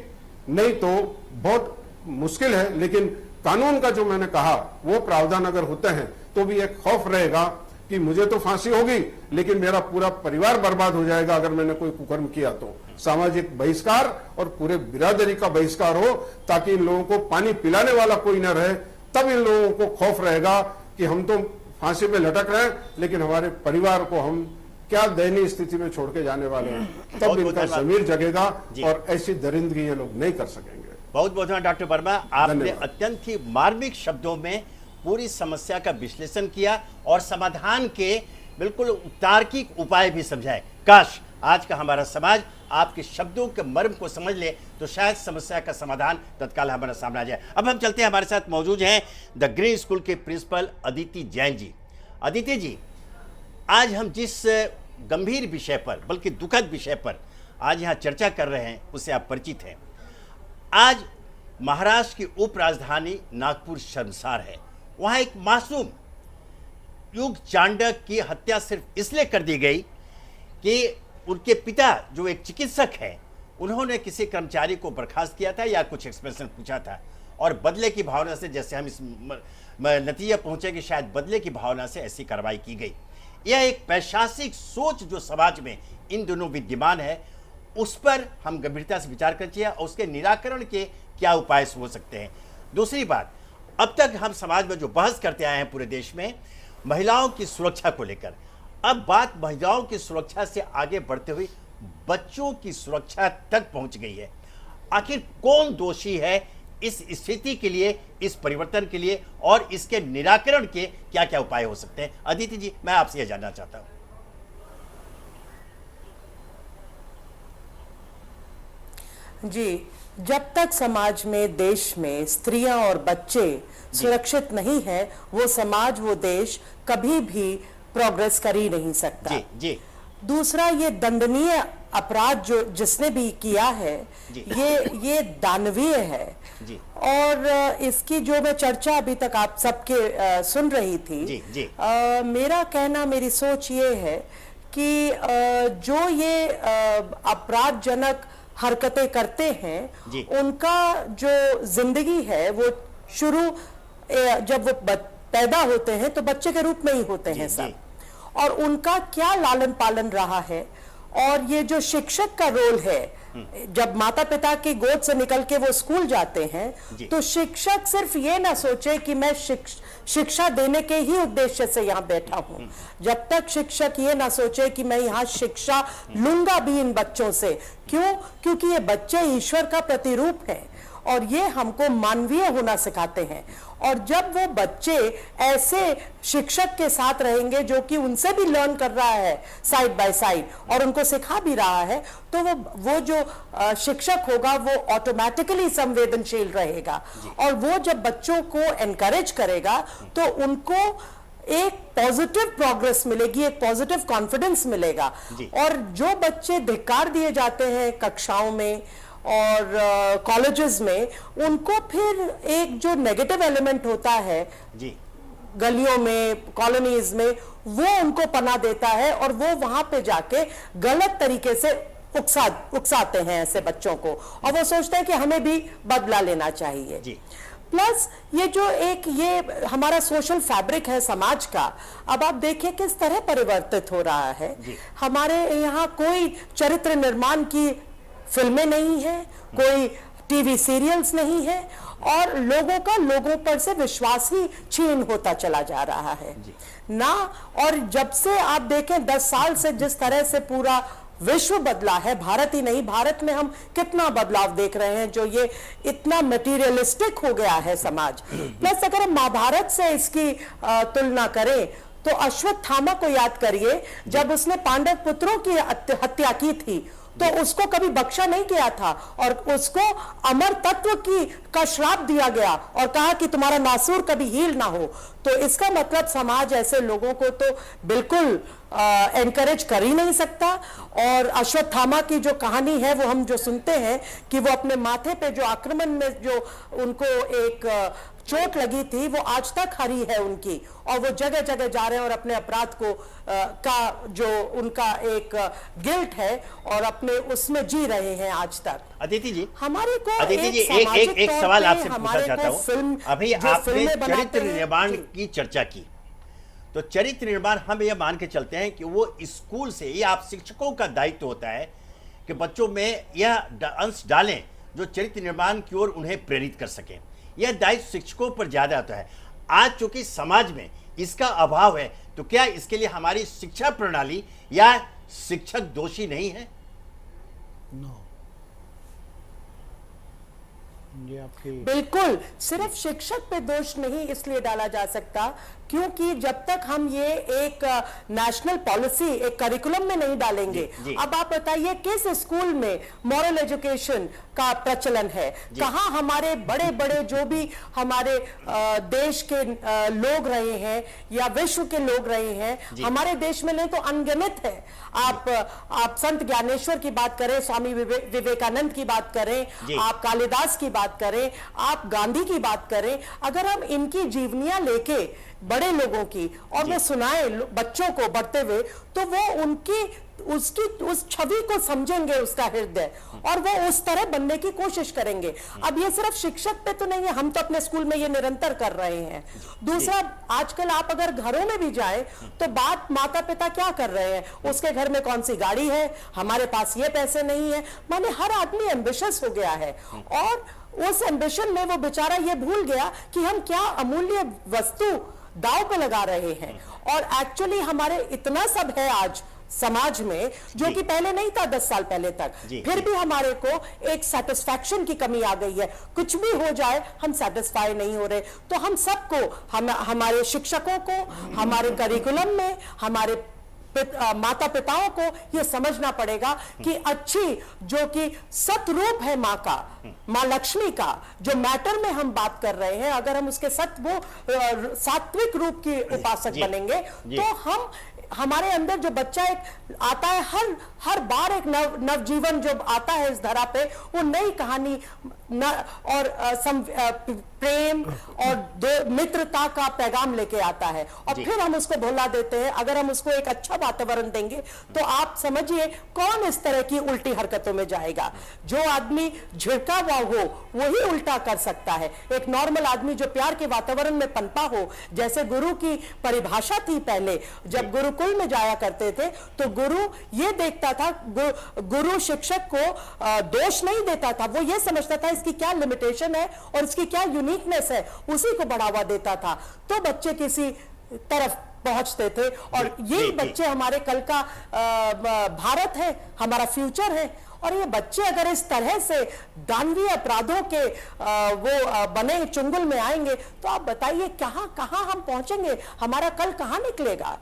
नहीं तो बहुत मुश्किल है। लेकिन कानून का जो मैंने कहा वो प्रावधान अगर होते हैं तो भी एक खौफ रहेगा कि मुझे तो फांसी होगी लेकिन मेरा पूरा परिवार बर्बाद हो जाएगा अगर मैंने कोई कुकर्म किया तो। सामाजिक बहिष्कार और पूरे बिरादरी का बहिष्कार हो, ताकि इन लोगों को पानी पिलाने वाला कोई न रहे। तब इन लोगों को खौफ रहेगा कि हम तो फांसी पे लटक रहे हैं लेकिन हमारे परिवार को हम क्या दयनीय स्थिति में छोड़ के जाने वाले हैं। तब इनका जमीर जगेगा और ऐसी दरिंदगी ये लोग नहीं कर सकेंगे। बहुत बहुत धन्यवाद डॉक्टर वर्मा, आपने अत्यंत ही मार्मिक शब्दों में पूरी समस्या का विश्लेषण किया और समाधान के बिल्कुल तार्किक उपाय भी समझाए। काश आज का हमारा समाज आपके शब्दों के मर्म को समझ ले तो शायद समस्या का समाधान तत्काल हमारे सामने आ जाए। अब हम चलते हैं, हमारे साथ मौजूद हैं द ग्रीन स्कूल के प्रिंसिपल अदिति जैन जी। अदिति जी, आज हम जिस गंभीर विषय पर, बल्कि दुखद विषय पर आज यहाँ चर्चा कर रहे हैं उससे आप परिचित हैं। आज महाराष्ट्र की उप राजधानी नागपुर शर्मसार है। वहां एक मासूम युग चांडक की हत्या सिर्फ इसलिए कर दी गई कि उनके पिता जो एक चिकित्सक है, उन्होंने किसी कर्मचारी को बर्खास्त किया था या कुछ एक्सप्रेशन पूछा था, और बदले की भावना से, जैसे हम इस नतीजा पहुंचे कि शायद बदले की भावना से ऐसी कार्रवाई की गई। यह एक पैशासिक सोच जो समाज में इन दोनों विद्यमान है, उस पर हम गंभीरता से विचार करना चाहिए और उसके निराकरण के क्या उपाय हो सकते हैं। दूसरी बात, अब तक हम समाज में जो बहस करते आए हैं पूरे देश में महिलाओं की सुरक्षा को लेकर, अब बात महिलाओं की सुरक्षा से आगे बढ़ते हुए बच्चों की सुरक्षा तक पहुंच गई है। आखिर कौन दोषी है इस स्थिति के लिए, इस परिवर्तन के लिए, और इसके निराकरण के क्या क्या उपाय हो सकते हैं? अदिति जी, मैं आपसे यह जानना चाहता हूं। जी, जब तक समाज में, देश में स्त्रियां और बच्चे सुरक्षित नहीं है, वो समाज, वो देश कभी भी प्रोग्रेस कर ही नहीं सकता। जी। दूसरा, ये दंडनीय अपराध जो जिसने भी किया है, ये दानवीय है। जी। और इसकी जो मैं चर्चा अभी तक आप सबके सुन रही थी, मेरा कहना, मेरी सोच ये है कि जो ये अपराधजनक हरकतें करते हैं, उनका जो जिंदगी है वो शुरू जब वो पैदा होते हैं तो बच्चे के रूप में ही होते हैं सब, और उनका क्या लालन पालन रहा है, और ये जो शिक्षक का रोल है, जब माता पिता की गोद से निकल के वो स्कूल जाते हैं, तो शिक्षक सिर्फ ये ना सोचे कि मैं शिक्षा देने के ही उद्देश्य से यहाँ बैठा हूँ। जब तक शिक्षक ये ना सोचे कि मैं यहाँ शिक्षा लूंगा भी इन बच्चों से, क्यों? क्योंकि ये बच्चे ईश्वर का प्रतिरूप है और ये हमको मानवीय होना सिखाते हैं। और जब वो बच्चे ऐसे शिक्षक के साथ रहेंगे जो कि उनसे भी लर्न कर रहा है साइड बाय साइड और उनको सिखा भी रहा है, तो वो जो शिक्षक होगा वो ऑटोमेटिकली संवेदनशील रहेगा, और वो जब बच्चों को एनकरेज करेगा तो उनको एक पॉजिटिव प्रोग्रेस मिलेगी, एक पॉजिटिव कॉन्फिडेंस मिलेगा। और जो बच्चे धिक्कार दिए जाते हैं कक्षाओं में और कॉलेजेस में, उनको फिर एक जो नेगेटिव एलिमेंट होता है गलियों में, कॉलोनीज में, वो उनको पनाह देता है और वो वहां पे जाके गलत तरीके से उकसाते हैं ऐसे बच्चों को, और वो सोचते हैं कि हमें भी बदला लेना चाहिए। प्लस ये जो ये हमारा सोशल फैब्रिक है समाज का, अब आप देखिए किस तरह परिवर्तित हो रहा है। हमारे यहाँ कोई चरित्र निर्माण की फिल्में नहीं है, कोई टीवी सीरियल्स नहीं है, और लोगों का लोगों पर से विश्वास ही छीन होता चला जा रहा है ना। और जब से आप देखें 10 साल से जिस तरह से पूरा विश्व बदला है, भारत ही नहीं, भारत में हम कितना बदलाव देख रहे हैं, जो ये इतना मटेरियलिस्टिक हो गया है समाज। प्लस अगर हम महाभारत से इसकी तुलना करें तो अश्वत्थामा को याद करिए, जब उसने पांडव पुत्रों की हत्या की थी तो उसको कभी बख्शा नहीं किया था और उसको अमर तत्व का श्राप दिया गया और कहा कि तुम्हारा नासूर कभी हील ना हो। तो इसका मतलब समाज ऐसे लोगों को तो बिल्कुल एनकरेज कर ही नहीं सकता। और अश्वत्थामा की जो कहानी है वो हम जो सुनते हैं कि वो अपने माथे पे जो आक्रमण में जो उनको एक चोट लगी थी, वो आज तक हरी है उनकी, और वो जगह जगह जा रहे हैं और अपने अपराध को का जो उनका एक गिल्ट है और अपने उसमें जी रहे हैं आज तक। अदिति जी, हमारे को एक सवाल आपसे पूछना चाहता हूं। अभी आपने चरित्र निर्माण की चर्चा की, तो चरित्र निर्माण हम ये मान के चलते हैं कि वो स्कूल से, ये आप शिक्षकों का दायित्व होता है कि बच्चों में यह अंश डालें जो चरित्र निर्माण की ओर उन्हें प्रेरित कर सके। यह दायित्व शिक्षकों पर ज्यादा होता है। आज चूंकि समाज में इसका अभाव है, तो क्या इसके लिए हमारी शिक्षा प्रणाली या शिक्षक दोषी नहीं है? बिल्कुल, सिर्फ शिक्षक पे दोष नहीं इसलिए डाला जा सकता क्योंकि जब तक हम ये एक नेशनल पॉलिसी, एक करिकुलम में नहीं डालेंगे। अब आप बताइए किस स्कूल में मॉरल एजुकेशन का प्रचलन है? कहाँ हमारे बड़े बड़े जो भी हमारे देश के लोग रहे हैं या विश्व के लोग रहे हैं, हमारे देश में नहीं तो अनगिनत है। आप संत ज्ञानेश्वर की बात करें, स्वामी विवेकानंद की बात करें, आप कालिदास की बात बात करें, आप गांधी की बात करें, अगर हम इनकी जीवनियां लेके बड़े लोगों की और वो सुनाए बच्चों को बढ़ते हुए, तो वो उसकी उस छवि को समझेंगे, उसका हृदय, और वो उस तरह बनने की कोशिश करेंगे। अब ये सिर्फ शिक्षक पे तो नहीं है, हम तो अपने स्कूल में ये निरंतर कर रहे हैं। दूसरा, आजकल आप अगर घरों में भी जाए तो बात माता पिता क्या कर रहे हैं, उसके घर में कौन सी गाड़ी है, हमारे पास ये पैसे नहीं है, माने हर आदमी एम्बिशियस हो गया है, और उस एम्बिशन में वो बेचारा ये भूल गया कि हम क्या अमूल्य वस्तु दांव पे लगा रहे हैं। और एक्चुअली हमारे इतना सब है आज समाज में जो कि पहले नहीं था 10 साल पहले तक, फिर भी हमारे को एक सेटिस्फैक्शन की कमी आ गई है। कुछ भी हो जाए हम सेटिस्फाई नहीं हो रहे। तो हम सबको, हमारे शिक्षकों को, हमारे करिकुलम में, हमारे माता पिताओं को ये समझना पड़ेगा कि अच्छी जो कि सतरूप है माँ का, माँ लक्ष्मी का, जो मैटर में हम बात कर रहे हैं, अगर हम उसके सात्विक रूप की उपासक बनेंगे तो हमारे अंदर जो बच्चा एक आता है, हर बार एक नवजीवन जो आता है इस धरा पे, वो नई कहानी और प्रेम और मित्रता का पैगाम लेके आता है, और फिर हम उसको भुला देते हैं। अगर हम उसको एक अच्छा वातावरण देंगे तो आप समझिए कौन इस तरह की उल्टी हरकतों में जाएगा। जो आदमी झिड़का हुआ हो वही उल्टा कर सकता है। एक नॉर्मल आदमी जो प्यार के वातावरण में पनपा हो, जैसे गुरु की परिभाषा थी पहले, जब गुरुकुल में जाया करते थे तो गुरु ये देखता था, गुरु शिक्षक को दोष नहीं देता था, वो ये समझता था इसकी क्या लिमिटेशन है और इसकी क्या यूनिकनेस है, उसी को बढ़ावा देता था, तो बच्चे किसी तरफ पहुंचते थे। और ये बच्चे हमारे कल का भारत है, हमारा फ्यूचर है। और ये बच्चे अगर इस तरह से दानवीय अपराधों के वो बने चुंगल में आएंगे तो आप बताइए कहां हम पहुंचेंगे, हमारा कल कहां निकलेगा।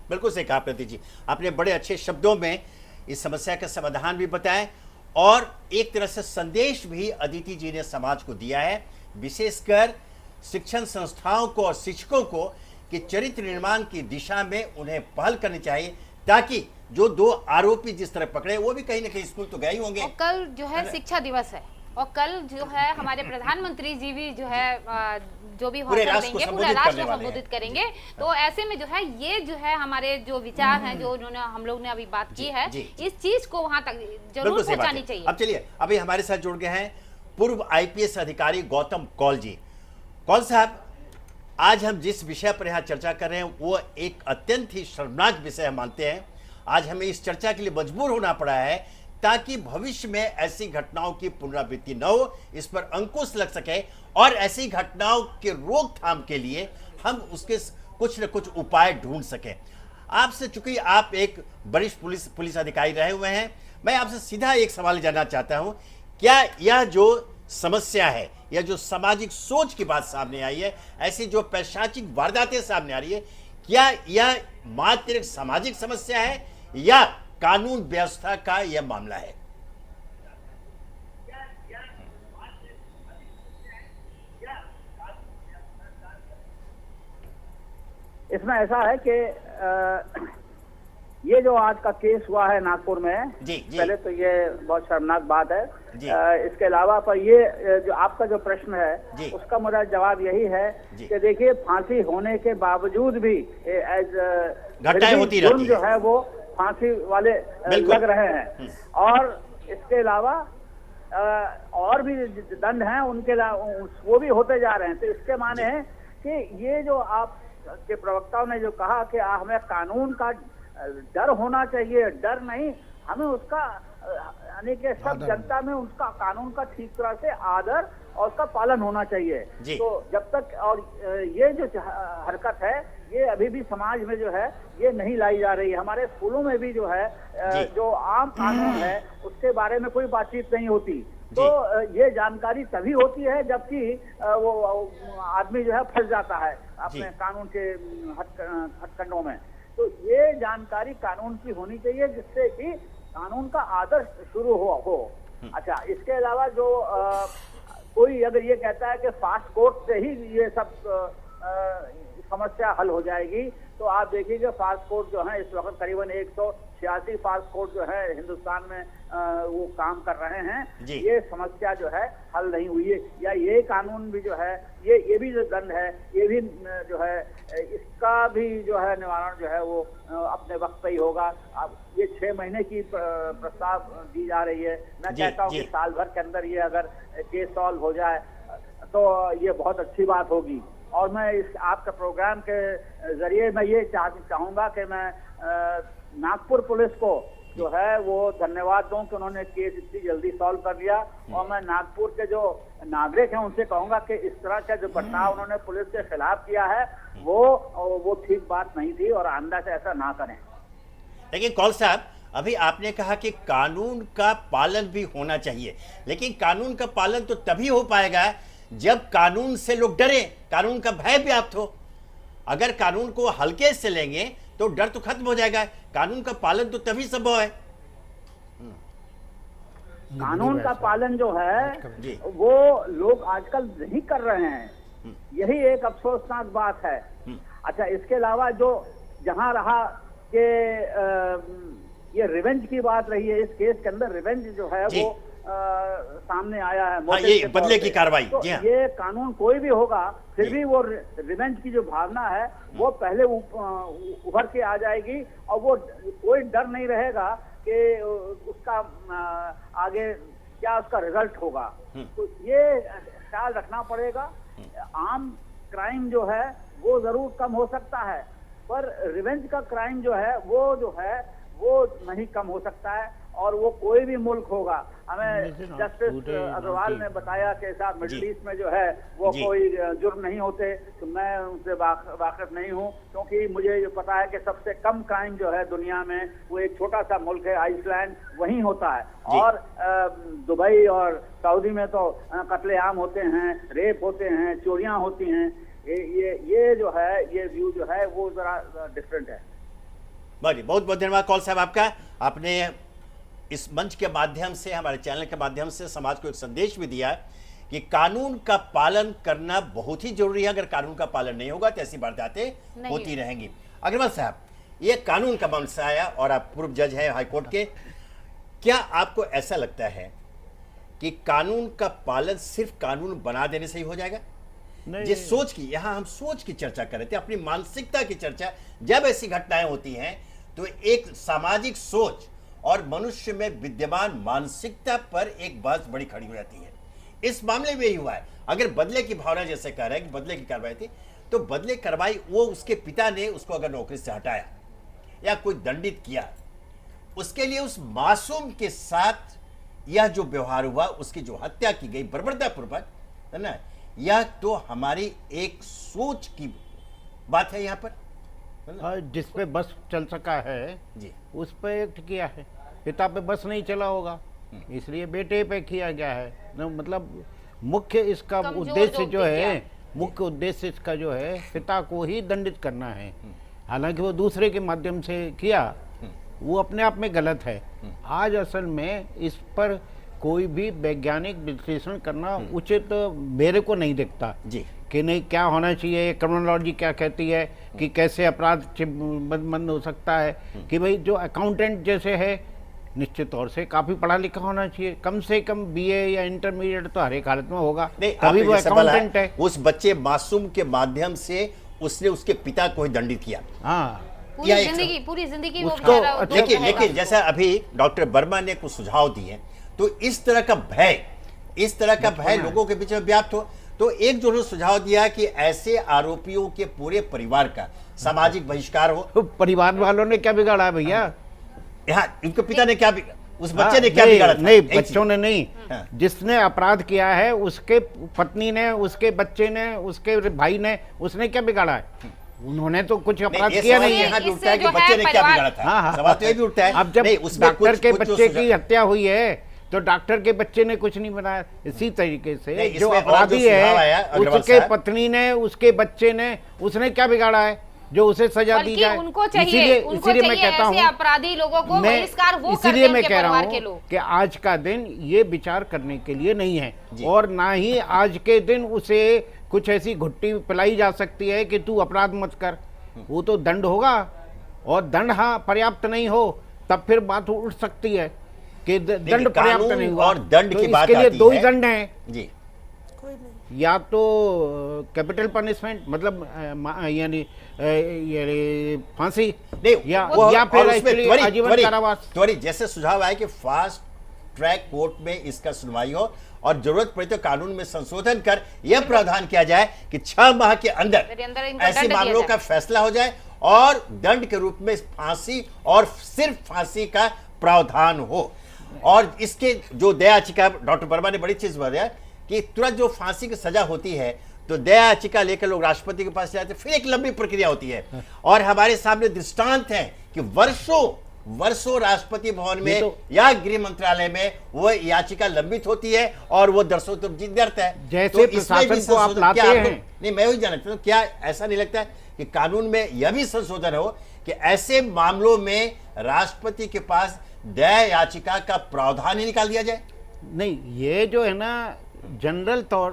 बिल्कुल सही कहा प्रतीक जी, आपने बड़े अच्छे शब्दों में इस समस्या का समाधान भी बताया और एक तरह से संदेश भी अदिति जी ने समाज को दिया है, विशेषकर शिक्षण संस्थाओं को और शिक्षकों को, कि चरित्र निर्माण की दिशा में उन्हें पहल करनी चाहिए, ताकि जो 2 आरोपी जिस तरह पकड़े वो भी कहीं ना कहीं स्कूल तो गए ही होंगे। और कल जो है शिक्षा दिवस है, और कल जो है हमारे प्रधानमंत्री जी भी जो है जो भी हौसला देंगे, पूरे राष्ट्र को संबोधित करेंगे। तो ऐसे में जो है ये जो है हमारे जो विचार हैं, जो उन्होंने हम लोग ने अभी बात की है, इस चीज को वहां तक जरूर पहुंचानी चाहिए। अब चलिए, अभी हमारे साथ जुड़ गए हैं पूर्व IPS अधिकारी गौतम कौल जी। कौल साहब, आज हम जिस विषय पर यहाँ चर्चा कर रहे हैं वो एक अत्यंत ही शर्मनाक विषय हम मानते हैं। आज हमें इस चर्चा के लिए मजबूर होना पड़ा है ताकि भविष्य में ऐसी घटनाओं की पुनरावृत्ति न हो, इस पर अंकुश लग सके और ऐसी घटनाओं के रोकथाम के लिए हम उसके कुछ न कुछ उपाय ढूंढ सकें। आपसे, चूंकि आप एक वरिष्ठ पुलिस अधिकारी रहे हुए हैं, मैं आपसे सीधा एक सवाल जानना चाहता हूं, क्या यह जो समस्या है या जो सामाजिक सोच की बात सामने आई है, ऐसी जो पैशाचिक वारदातें सामने आ रही है, क्या यह मात्र एक सामाजिक समस्या है या कानून व्यवस्था का यह मामला है? इसमें ऐसा है कि ये जो आज का केस हुआ है नागपुर में, जी। पहले तो ये बहुत शर्मनाक बात है। इसके अलावा पर ये जो आपका जो प्रश्न है उसका मेरा जवाब यही है कि देखिए, फांसी होने के बावजूद भी घटनाएं होती रहती जो है वो फांसी वाले लग रहे हैं, और इसके अलावा और भी दंड हैं उनके, वो भी होते जा रहे हैं। तो इसके माने हैं कि ये जो आप के प्रवक्ताओं ने जो कहा कि हमें कानून का डर होना चाहिए, डर नहीं, हमें उसका यानी कि सब जनता में उसका कानून का ठीक तरह से आदर और उसका पालन होना चाहिए। तो जब तक, और ये जो हरकत है ये अभी भी समाज में जो है ये नहीं लाई जा रही है। हमारे स्कूलों में भी जो है जो आम कानून है उसके बारे में कोई बातचीत नहीं होती। तो ये जानकारी तभी होती है जबकि वो आदमी जो है फंस जाता है अपने कानून के हथकंडों में। तो ये जानकारी कानून की होनी चाहिए जिससे कि कानून का आदर शुरू हो। अच्छा, इसके अलावा जो कोई अगर ये कहता है कि फास्ट कोर्ट से ही ये सब समस्या हल हो जाएगी। तो आप देखिए फास्ट कोर्ट जो है इस वक्त करीबन 186 फास्ट कोर्ट जो है हिंदुस्तान में वो काम कर रहे हैं। ये समस्या जो है हल नहीं हुई है, या ये कानून भी जो है ये भी जो दंड है ये भी जो है इसका भी जो है निवारण जो है वो अपने वक्त पे ही होगा। अब ये 6 महीने की प्रस्ताव दी जा रही है। मैं कहता हूँ कि साल भर के अंदर ये अगर केस सॉल्व हो जाए तो ये बहुत अच्छी बात होगी। और मैं इस आपके प्रोग्राम के जरिए मैं ये चाहूंगा कि मैं नागपुर पुलिस को जो है वो धन्यवाद दूं कि उन्होंने केस इतनी जल्दी सॉल्व कर लिया। और मैं नागपुर के जो नागरिक हैं उनसे कहूंगा कि इस तरह का जो बर्ताव उन्होंने पुलिस के खिलाफ किया है वो ठीक बात नहीं थी और आइंदा से ऐसा ना करें। लेकिन कौल साहब, अभी आपने कहा कि कानून का पालन भी होना चाहिए, लेकिन कानून का पालन तो तभी हो पाएगा जब कानून से लोग डरे, कानून का भय व्याप्त हो। अगर कानून को हल्के से लेंगे तो डर तो खत्म हो जाएगा। कानून का पालन तो तभी संभव है। कानून का पालन जो है वो लोग आजकल नहीं कर रहे हैं, यही एक अफसोसनाक बात है। अच्छा, इसके अलावा जो जहां रहा कि ये रिवेंज की बात रही है, इस केस के अंदर रिवेंज जो है वो सामने आया है, ये बदले की कार्रवाई। तो ये कानून कोई भी होगा फिर भी वो रिवेंज की जो भावना है वो पहले उभर के आ जाएगी और वो कोई डर नहीं रहेगा कि उसका आगे क्या उसका रिजल्ट होगा। तो ये ख्याल रखना पड़ेगा। आम क्राइम जो है वो जरूर कम हो सकता है, पर रिवेंज का क्राइम जो है वो नहीं कम हो सकता है। और वो कोई भी मुल्क होगा, हमें जस्टिस अग्रवाल ने बताया कि साहब मिडिल ईस्ट में जो है वो कोई जुर्म नहीं होते, तो मैं उनसे वाकिफ नहीं हूँ, क्योंकि मुझे ये पता है कि सबसे कम क्राइम जो है दुनिया में वो एक छोटा सा मुल्क है आइसलैंड, वहीं होता है। और दुबई और सऊदी में तो कत्लेआम होते हैं, रेप होते हैं, चोरियां होती हैं। ये जो है ये व्यू जो है वो जरा डिफरेंट है। बहुत बहुत धन्यवाद कौल साहब आपका। आपने इस मंच के माध्यम से, हमारे चैनल के माध्यम से समाज को एक संदेश भी दिया कि कानून का पालन करना बहुत ही जरूरी है। अगर कानून का पालन नहीं होगा तो ऐसी वारदातें होती रहेंगी। अग्रवाल साहब, ये कानून का मामला आया और आप पूर्व जज हैं हाईकोर्ट के, क्या आपको ऐसा लगता है कि कानून का पालन सिर्फ कानून बना देने से ही हो जाएगा? ये सोच की, यहां हम सोच की चर्चा कर रहे थे, अपनी मानसिकता की चर्चा। जब ऐसी घटनाएं होती हैं तो एक सामाजिक सोच और मनुष्य में विद्यमान मानसिकता पर एक बात बड़ी खड़ी हो जाती है। इस मामले में ही हुआ है। अगर बदले की भावना जैसे कह रहे हैं कि बदले की कार्रवाई थी, तो बदले कार्रवाई वो उसके पिता ने उसको अगर नौकरी से हटाया या कोई दंडित किया, उसके लिए उस मासूम के साथ यह जो व्यवहार हुआ, उसकी जो हत्या की गई बर्बरतापूर्वक, है ना, यह तो हमारी एक सोच की बात है। यहाँ पर जिस पे बस चल सका है जी, उस पे एक्ट किया है। पिता पे बस नहीं चला होगा, इसलिए बेटे पे किया गया है। मतलब मुख्य इसका उद्देश्य जो है, मुख्य उद्देश्य इसका जो है पिता को ही दंडित करना है। हालांकि वो दूसरे के माध्यम से किया, वो अपने आप में गलत है। आज असल में इस पर कोई भी वैज्ञानिक विश्लेषण करना उचित मेरे को नहीं दिखता जी, कि नहीं क्या होना चाहिए, क्रिमिनोलॉजी क्या कहती है कि कैसे अपराध बंद हो सकता है। कि भाई जो अकाउंटेंट जैसे है, निश्चित तौर से काफी पढ़ा लिखा होना चाहिए, कम से कम बीए या इंटरमीडिएट तो हर एक हालत में होगा, तभी वो अकाउंटेंट है। उस बच्चे मासूम के माध्यम से उसने उसके पिता को ही दंडित किया। हाँ, पूरी जिंदगी लेकिन जैसा अभी डॉक्टर वर्मा ने कुछ सुझाव दिए, तो इस तरह का भय लोगों के बीच में व्याप्त हो, तो एक जो सुझाव दिया कि ऐसे आरोपियों के पूरे परिवार का सामाजिक बहिष्कार हो। तो परिवार वालों ने क्या बिगाड़ा है भैया? यहाँ उनके पिता ने क्या, उस बच्चे ने क्या बिगाड़ा? नहीं, बच्चों ने नहीं, जिसने अपराध किया है उसके पत्नी ने, उसके बच्चे ने, उसके भाई ने, उसने क्या बिगाड़ा है? उन्होंने तो कुछ अपराध किया नहीं है। उठता है कि बच्चे ने क्या बिगाड़ा था, सवाल तो ये भी उठता है। अब जब डॉक्टर के बच्चे की हत्या हुई है तो डॉक्टर के बच्चे ने कुछ नहीं बनाया। इसी तरीके से जो अपराधी है उसके पत्नी ने, उसके बच्चे ने, उसने क्या बिगाड़ा है? जो उसे सजा दी बल्कि जाए। उनको चाहिए इसीलिए मैं कहता ऐसे हूँ, अपराधी लोगों को बहिष्कार वो करते इसीलिए हैं मैं उनके कह रहा परिवार के हूँ लोग। कि आज का दिन ये विचार करने के लिए नहीं है, और ना ही आज के दिन उसे कुछ ऐसी घुट्टी पिलाई जा सकती है कि तू अपराध मत कर। वो तो दंड होगा, और दंड हाँ पर्याप्त नहीं हो तब फिर बात उठ सकती है कि दंड पर्याप्त नहीं हुआ, और दंड तो की बात इसके लिए आती दो ही है। दंड हैं जी, या तो कैपिटल पनिशमेंट मतलब यानी फांसी, या फिर एक्चुअली आजीवन कारावास। त्वरित जैसे सुझाव आया कि फास्ट ट्रैक कोर्ट में इसका सुनवाई हो और जरूरत पड़े तो कानून में संशोधन कर यह प्रावधान किया जाए कि 6 माह के अंदर ऐसे मामलों का फैसला हो जाए और दंड के रूप में फांसी और सिर्फ फांसी का प्रावधान हो। और इसके जो दया याचिका, डॉक्टर वर्मा ने बड़ी चीज बताया कि तुरंत जो फांसी की सजा होती है तो दया याचिका लेकर लोग राष्ट्रपति के पास जाते, फिर एक लंबी प्रक्रिया होती है। और हमारे सामने दृष्टांत है कि वर्षों राष्ट्रपति भवन में या गृह मंत्रालय में वो याचिका लंबित होती है और वो दरसों तक जीत जाता है। जैसे प्रशासन को आप लाते हैं। नहीं, मैं वही जानना चाहता हूं, क्या ऐसा नहीं लगता है कि कानून में यह भी संशोधन हो कि ऐसे मामलों में राष्ट्रपति के पास दया याचिका का प्रावधान ही निकाल दिया जाए? नहीं, ये जो है ना जनरल तौर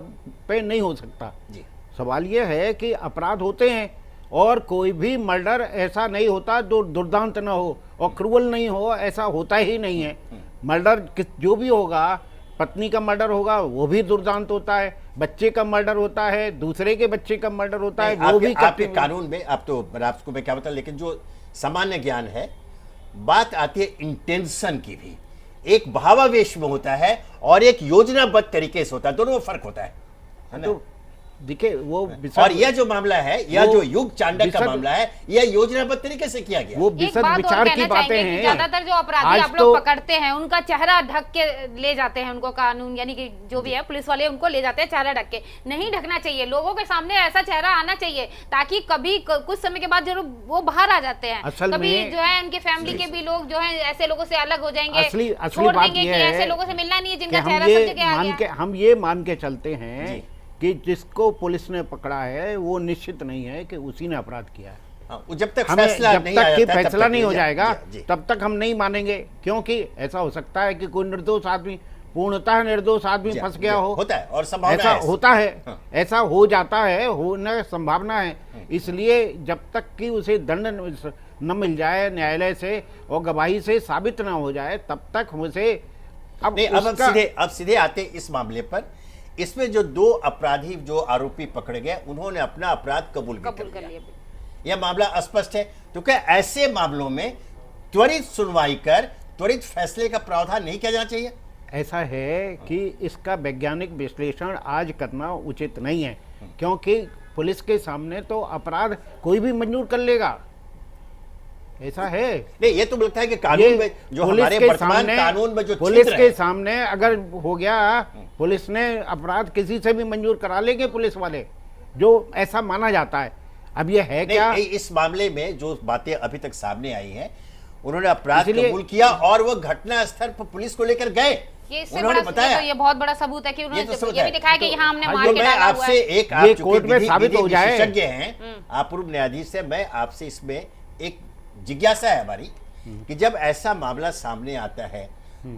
पे नहीं हो सकता जी। सवाल ये है कि अपराध होते हैं और कोई भी मर्डर ऐसा नहीं होता जो दुर्दांत न हो और क्रूअल नहीं हो, ऐसा होता ही नहीं है। मर्डर जो भी होगा, पत्नी का मर्डर होगा वो भी दुर्दांत होता है, बच्चे का मर्डर होता है, दूसरे के बच्चे का मर्डर होता है, वो भी आपके कानून में आपको मैं क्या बता, लेकिन जो सामान्य ज्ञान है, बात आती है इंटेंशन की भी। एक भावावेश में होता है और एक योजनाबद्ध तरीके से होता है, दोनों में फर्क होता है ना? तो देखिए वो और यह जो मामला है, यह जो युग चांडक का मामला है, यह योजनाबद्ध तरीके से किया गया। वो विचार की बातें हैं। ज्यादातर जो अपराधी आप लोग पकड़ते हैं उनका चेहरा ढक के ले जाते हैं, उनको कानून यानी कि जो भी है पुलिस वाले उनको ले जाते हैं चेहरा ढक के। नहीं ढकना चाहिए, लोगों के सामने ऐसा चेहरा आना चाहिए ताकि कभी कुछ समय के बाद जरूर वो बाहर आ जाते हैं। कभी जो है उनकी फैमिली के भी लोग जो है ऐसे लोगों से अलग हो जाएंगे, छोड़ देंगे कि ऐसे लोगों से मिलना नहीं है जिनका चेहरा सब जगह आ गया। हम ये मान के चलते हैं कि जिसको पुलिस ने पकड़ा है वो निश्चित नहीं है कि उसी ने अपराध किया है। जब तक फैसला नहीं हो जाएगा तब तक हम नहीं मानेंगे, क्योंकि ऐसा हो सकता है कि कोई निर्दोष आदमी, पूर्णतः निर्दोष आदमी फंस गया हो, होता है और संभावना ऐसा होता है, ऐसा हो जाता है, होने की संभावना है। इसलिए जब तक कि उसे दंड न मिल जाए न्यायालय से और गवाही से साबित न हो जाए तब तक उसे अब सीधे आते इस मामले पर। इसमें जो 2 अपराधी जो आरोपी पकड़े गए उन्होंने अपना अपराध कबूल कर लिया। यह मामला स्पष्ट है। तो क्या ऐसे मामलों में त्वरित सुनवाई कर त्वरित फैसले का प्रावधान नहीं किया जाना चाहिए? ऐसा है कि इसका वैज्ञानिक विश्लेषण आज करना उचित नहीं है, क्योंकि पुलिस के सामने तो अपराध कोई भी मंजूर कर लेगा, ऐसा है नहीं। ये तो लगता है कि कानून में जो हमारे वर्तमान कानून में जो पुलिस के सामने अगर हो गया, पुलिस ने अपराध किसी से भी मंजूर करा लेंगे पुलिस वाले, जो ऐसा माना जाता है। अब ये है क्या? इस मामले में जो बातें अभी तक सामने आई हैं, उन्होंने अपराध कबूल किया और वो घटना स्थल पर पुलिस को लेकर गए। उन्होंने बताया, ये बहुत बड़ा सबूत है कि उन्होंने ये भी दिखाया कि यहाँ हमने मार के डाला हुआ है। आपसे एक आप कोर्ट में साबित हो जाए, विशेषज्ञ हैं, आप पूर्व न्यायाधीश है, मैं आपसे इसमें एक जिज्ञासा है हमारी कि जब ऐसा मामला सामने आता है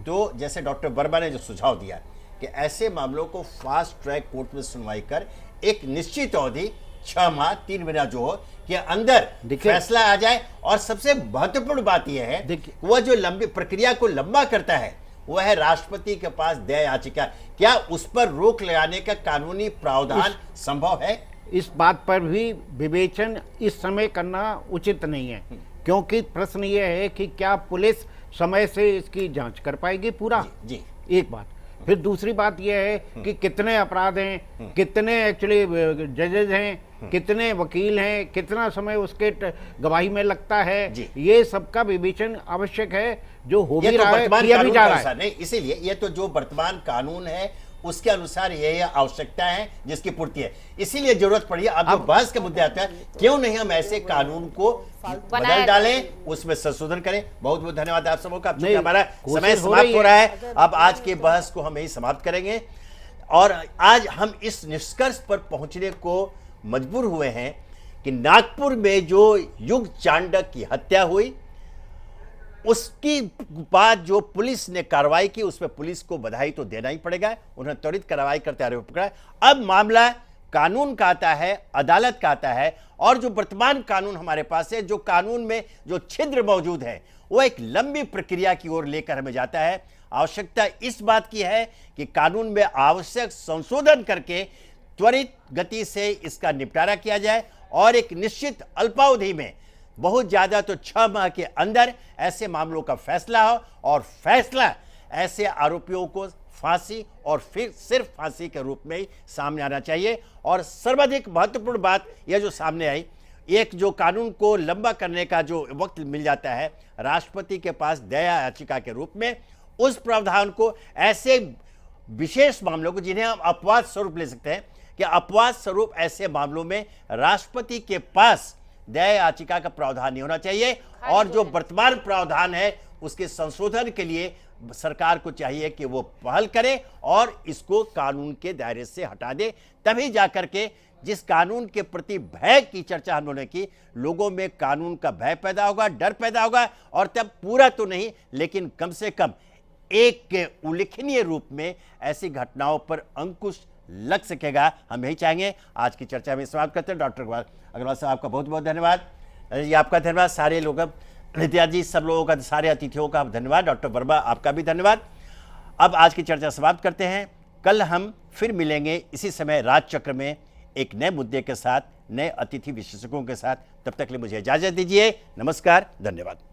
तो जैसे डॉक्टर वर्मा ने जो सुझाव दिया कि ऐसे मामलों को फास्ट ट्रैक कोर्ट में सुनवाई कर एक निश्चित अवधि 6 माह 3 महीना जो हो कि अंदर फैसला आ जाए। और सबसे महत्वपूर्ण बात यह है वह जो लंबी प्रक्रिया को लंबा करता है वह है राष्ट्रपति के पास दया याचिका। क्या उस पर रोक लगाने का कानूनी प्रावधान संभव है? इस बात पर भी विवेचन इस समय करना उचित नहीं है, क्योंकि प्रश्न ये है कि क्या पुलिस समय से इसकी जांच कर पाएगी पूरा? जी। एक बात। फिर दूसरी बात यह है कि कितने अपराध हैं, कितने एक्चुअली जजेज हैं, कितने वकील हैं, कितना समय उसके गवाही में लगता है, ये सबका विवेचन आवश्यक है, जो हो भी रहा है, किया भी जा रहा है। नहीं, इसीलिए ये तो जो वर्तमान कानून है उसके अनुसार यह आवश्यकता है जिसकी पूर्ति है, इसीलिए जरूरत पड़ी है। अब जो बहस के मुद्दे आते हैं, क्यों नहीं हम ऐसे कानून को बदल डालें, उसमें संशोधन करें। बहुत बहुत धन्यवाद आप सबों का। हमारा समय समाप्त हो रहा है, अब आज के बहस को हम यही समाप्त करेंगे। और आज हम इस निष्कर्ष पर पहुंचने को मजबूर हुए हैं कि नागपुर में जो युग चांडक की हत्या हुई उसकी बाद जो पुलिस ने कार्रवाई की उसमें पुलिस को बधाई तो देना ही पड़ेगा, उन्होंने त्वरित कार्रवाई करते आरोपी पकड़ा। अब मामला कानून का आता है, अदालत का आता है, और जो वर्तमान कानून हमारे पास है, जो कानून में जो छिद्र मौजूद है वो एक लंबी प्रक्रिया की ओर लेकर हमें जाता है। आवश्यकता इस बात की है कि कानून में आवश्यक संशोधन करके त्वरित गति से इसका निपटारा किया जाए और एक निश्चित अल्पावधि में, बहुत ज्यादा तो 6 माह के अंदर ऐसे मामलों का फैसला हो, और फैसला ऐसे आरोपियों को फांसी और फिर सिर्फ फांसी के रूप में ही सामने आना चाहिए। और सर्वाधिक महत्वपूर्ण बात यह जो सामने आई, एक जो कानून को लंबा करने का जो वक्त मिल जाता है राष्ट्रपति के पास दया याचिका के रूप में, उस प्रावधान को ऐसे विशेष मामलों को जिन्हें हम अपवाद स्वरूप ले सकते हैं कि अपवाद स्वरूप ऐसे मामलों में राष्ट्रपति के पास दया याचिका का प्रावधान नहीं होना चाहिए, और जो वर्तमान प्रावधान है उसके संशोधन के लिए सरकार को चाहिए कि वो पहल करे और इसको कानून के दायरे से हटा दे। तभी जाकर के जिस कानून के प्रति भय की चर्चा हम लोगों ने की, लोगों में कानून का भय पैदा होगा, डर पैदा होगा, और तब पूरा तो नहीं लेकिन कम से कम एक के उल्लेखनीय रूप में ऐसी घटनाओं पर अंकुश लग सकेगा। हम यही चाहेंगे। आज की चर्चा में समाप्त करते हैं। डॉक्टर अग्रवाल साहब आपका बहुत बहुत धन्यवाद। जी आपका धन्यवाद, सारे लोग, नित्या जी, सब लोगों का, सारे अतिथियों का धन्यवाद। डॉक्टर वर्मा आपका भी धन्यवाद। अब आज की चर्चा समाप्त करते हैं। कल हम फिर मिलेंगे इसी समय राजचक्र में एक नए मुद्दे के साथ, नए अतिथि विशेषज्ञों के साथ। तब तक के लिए मुझे इजाजत दीजिए। नमस्कार, धन्यवाद।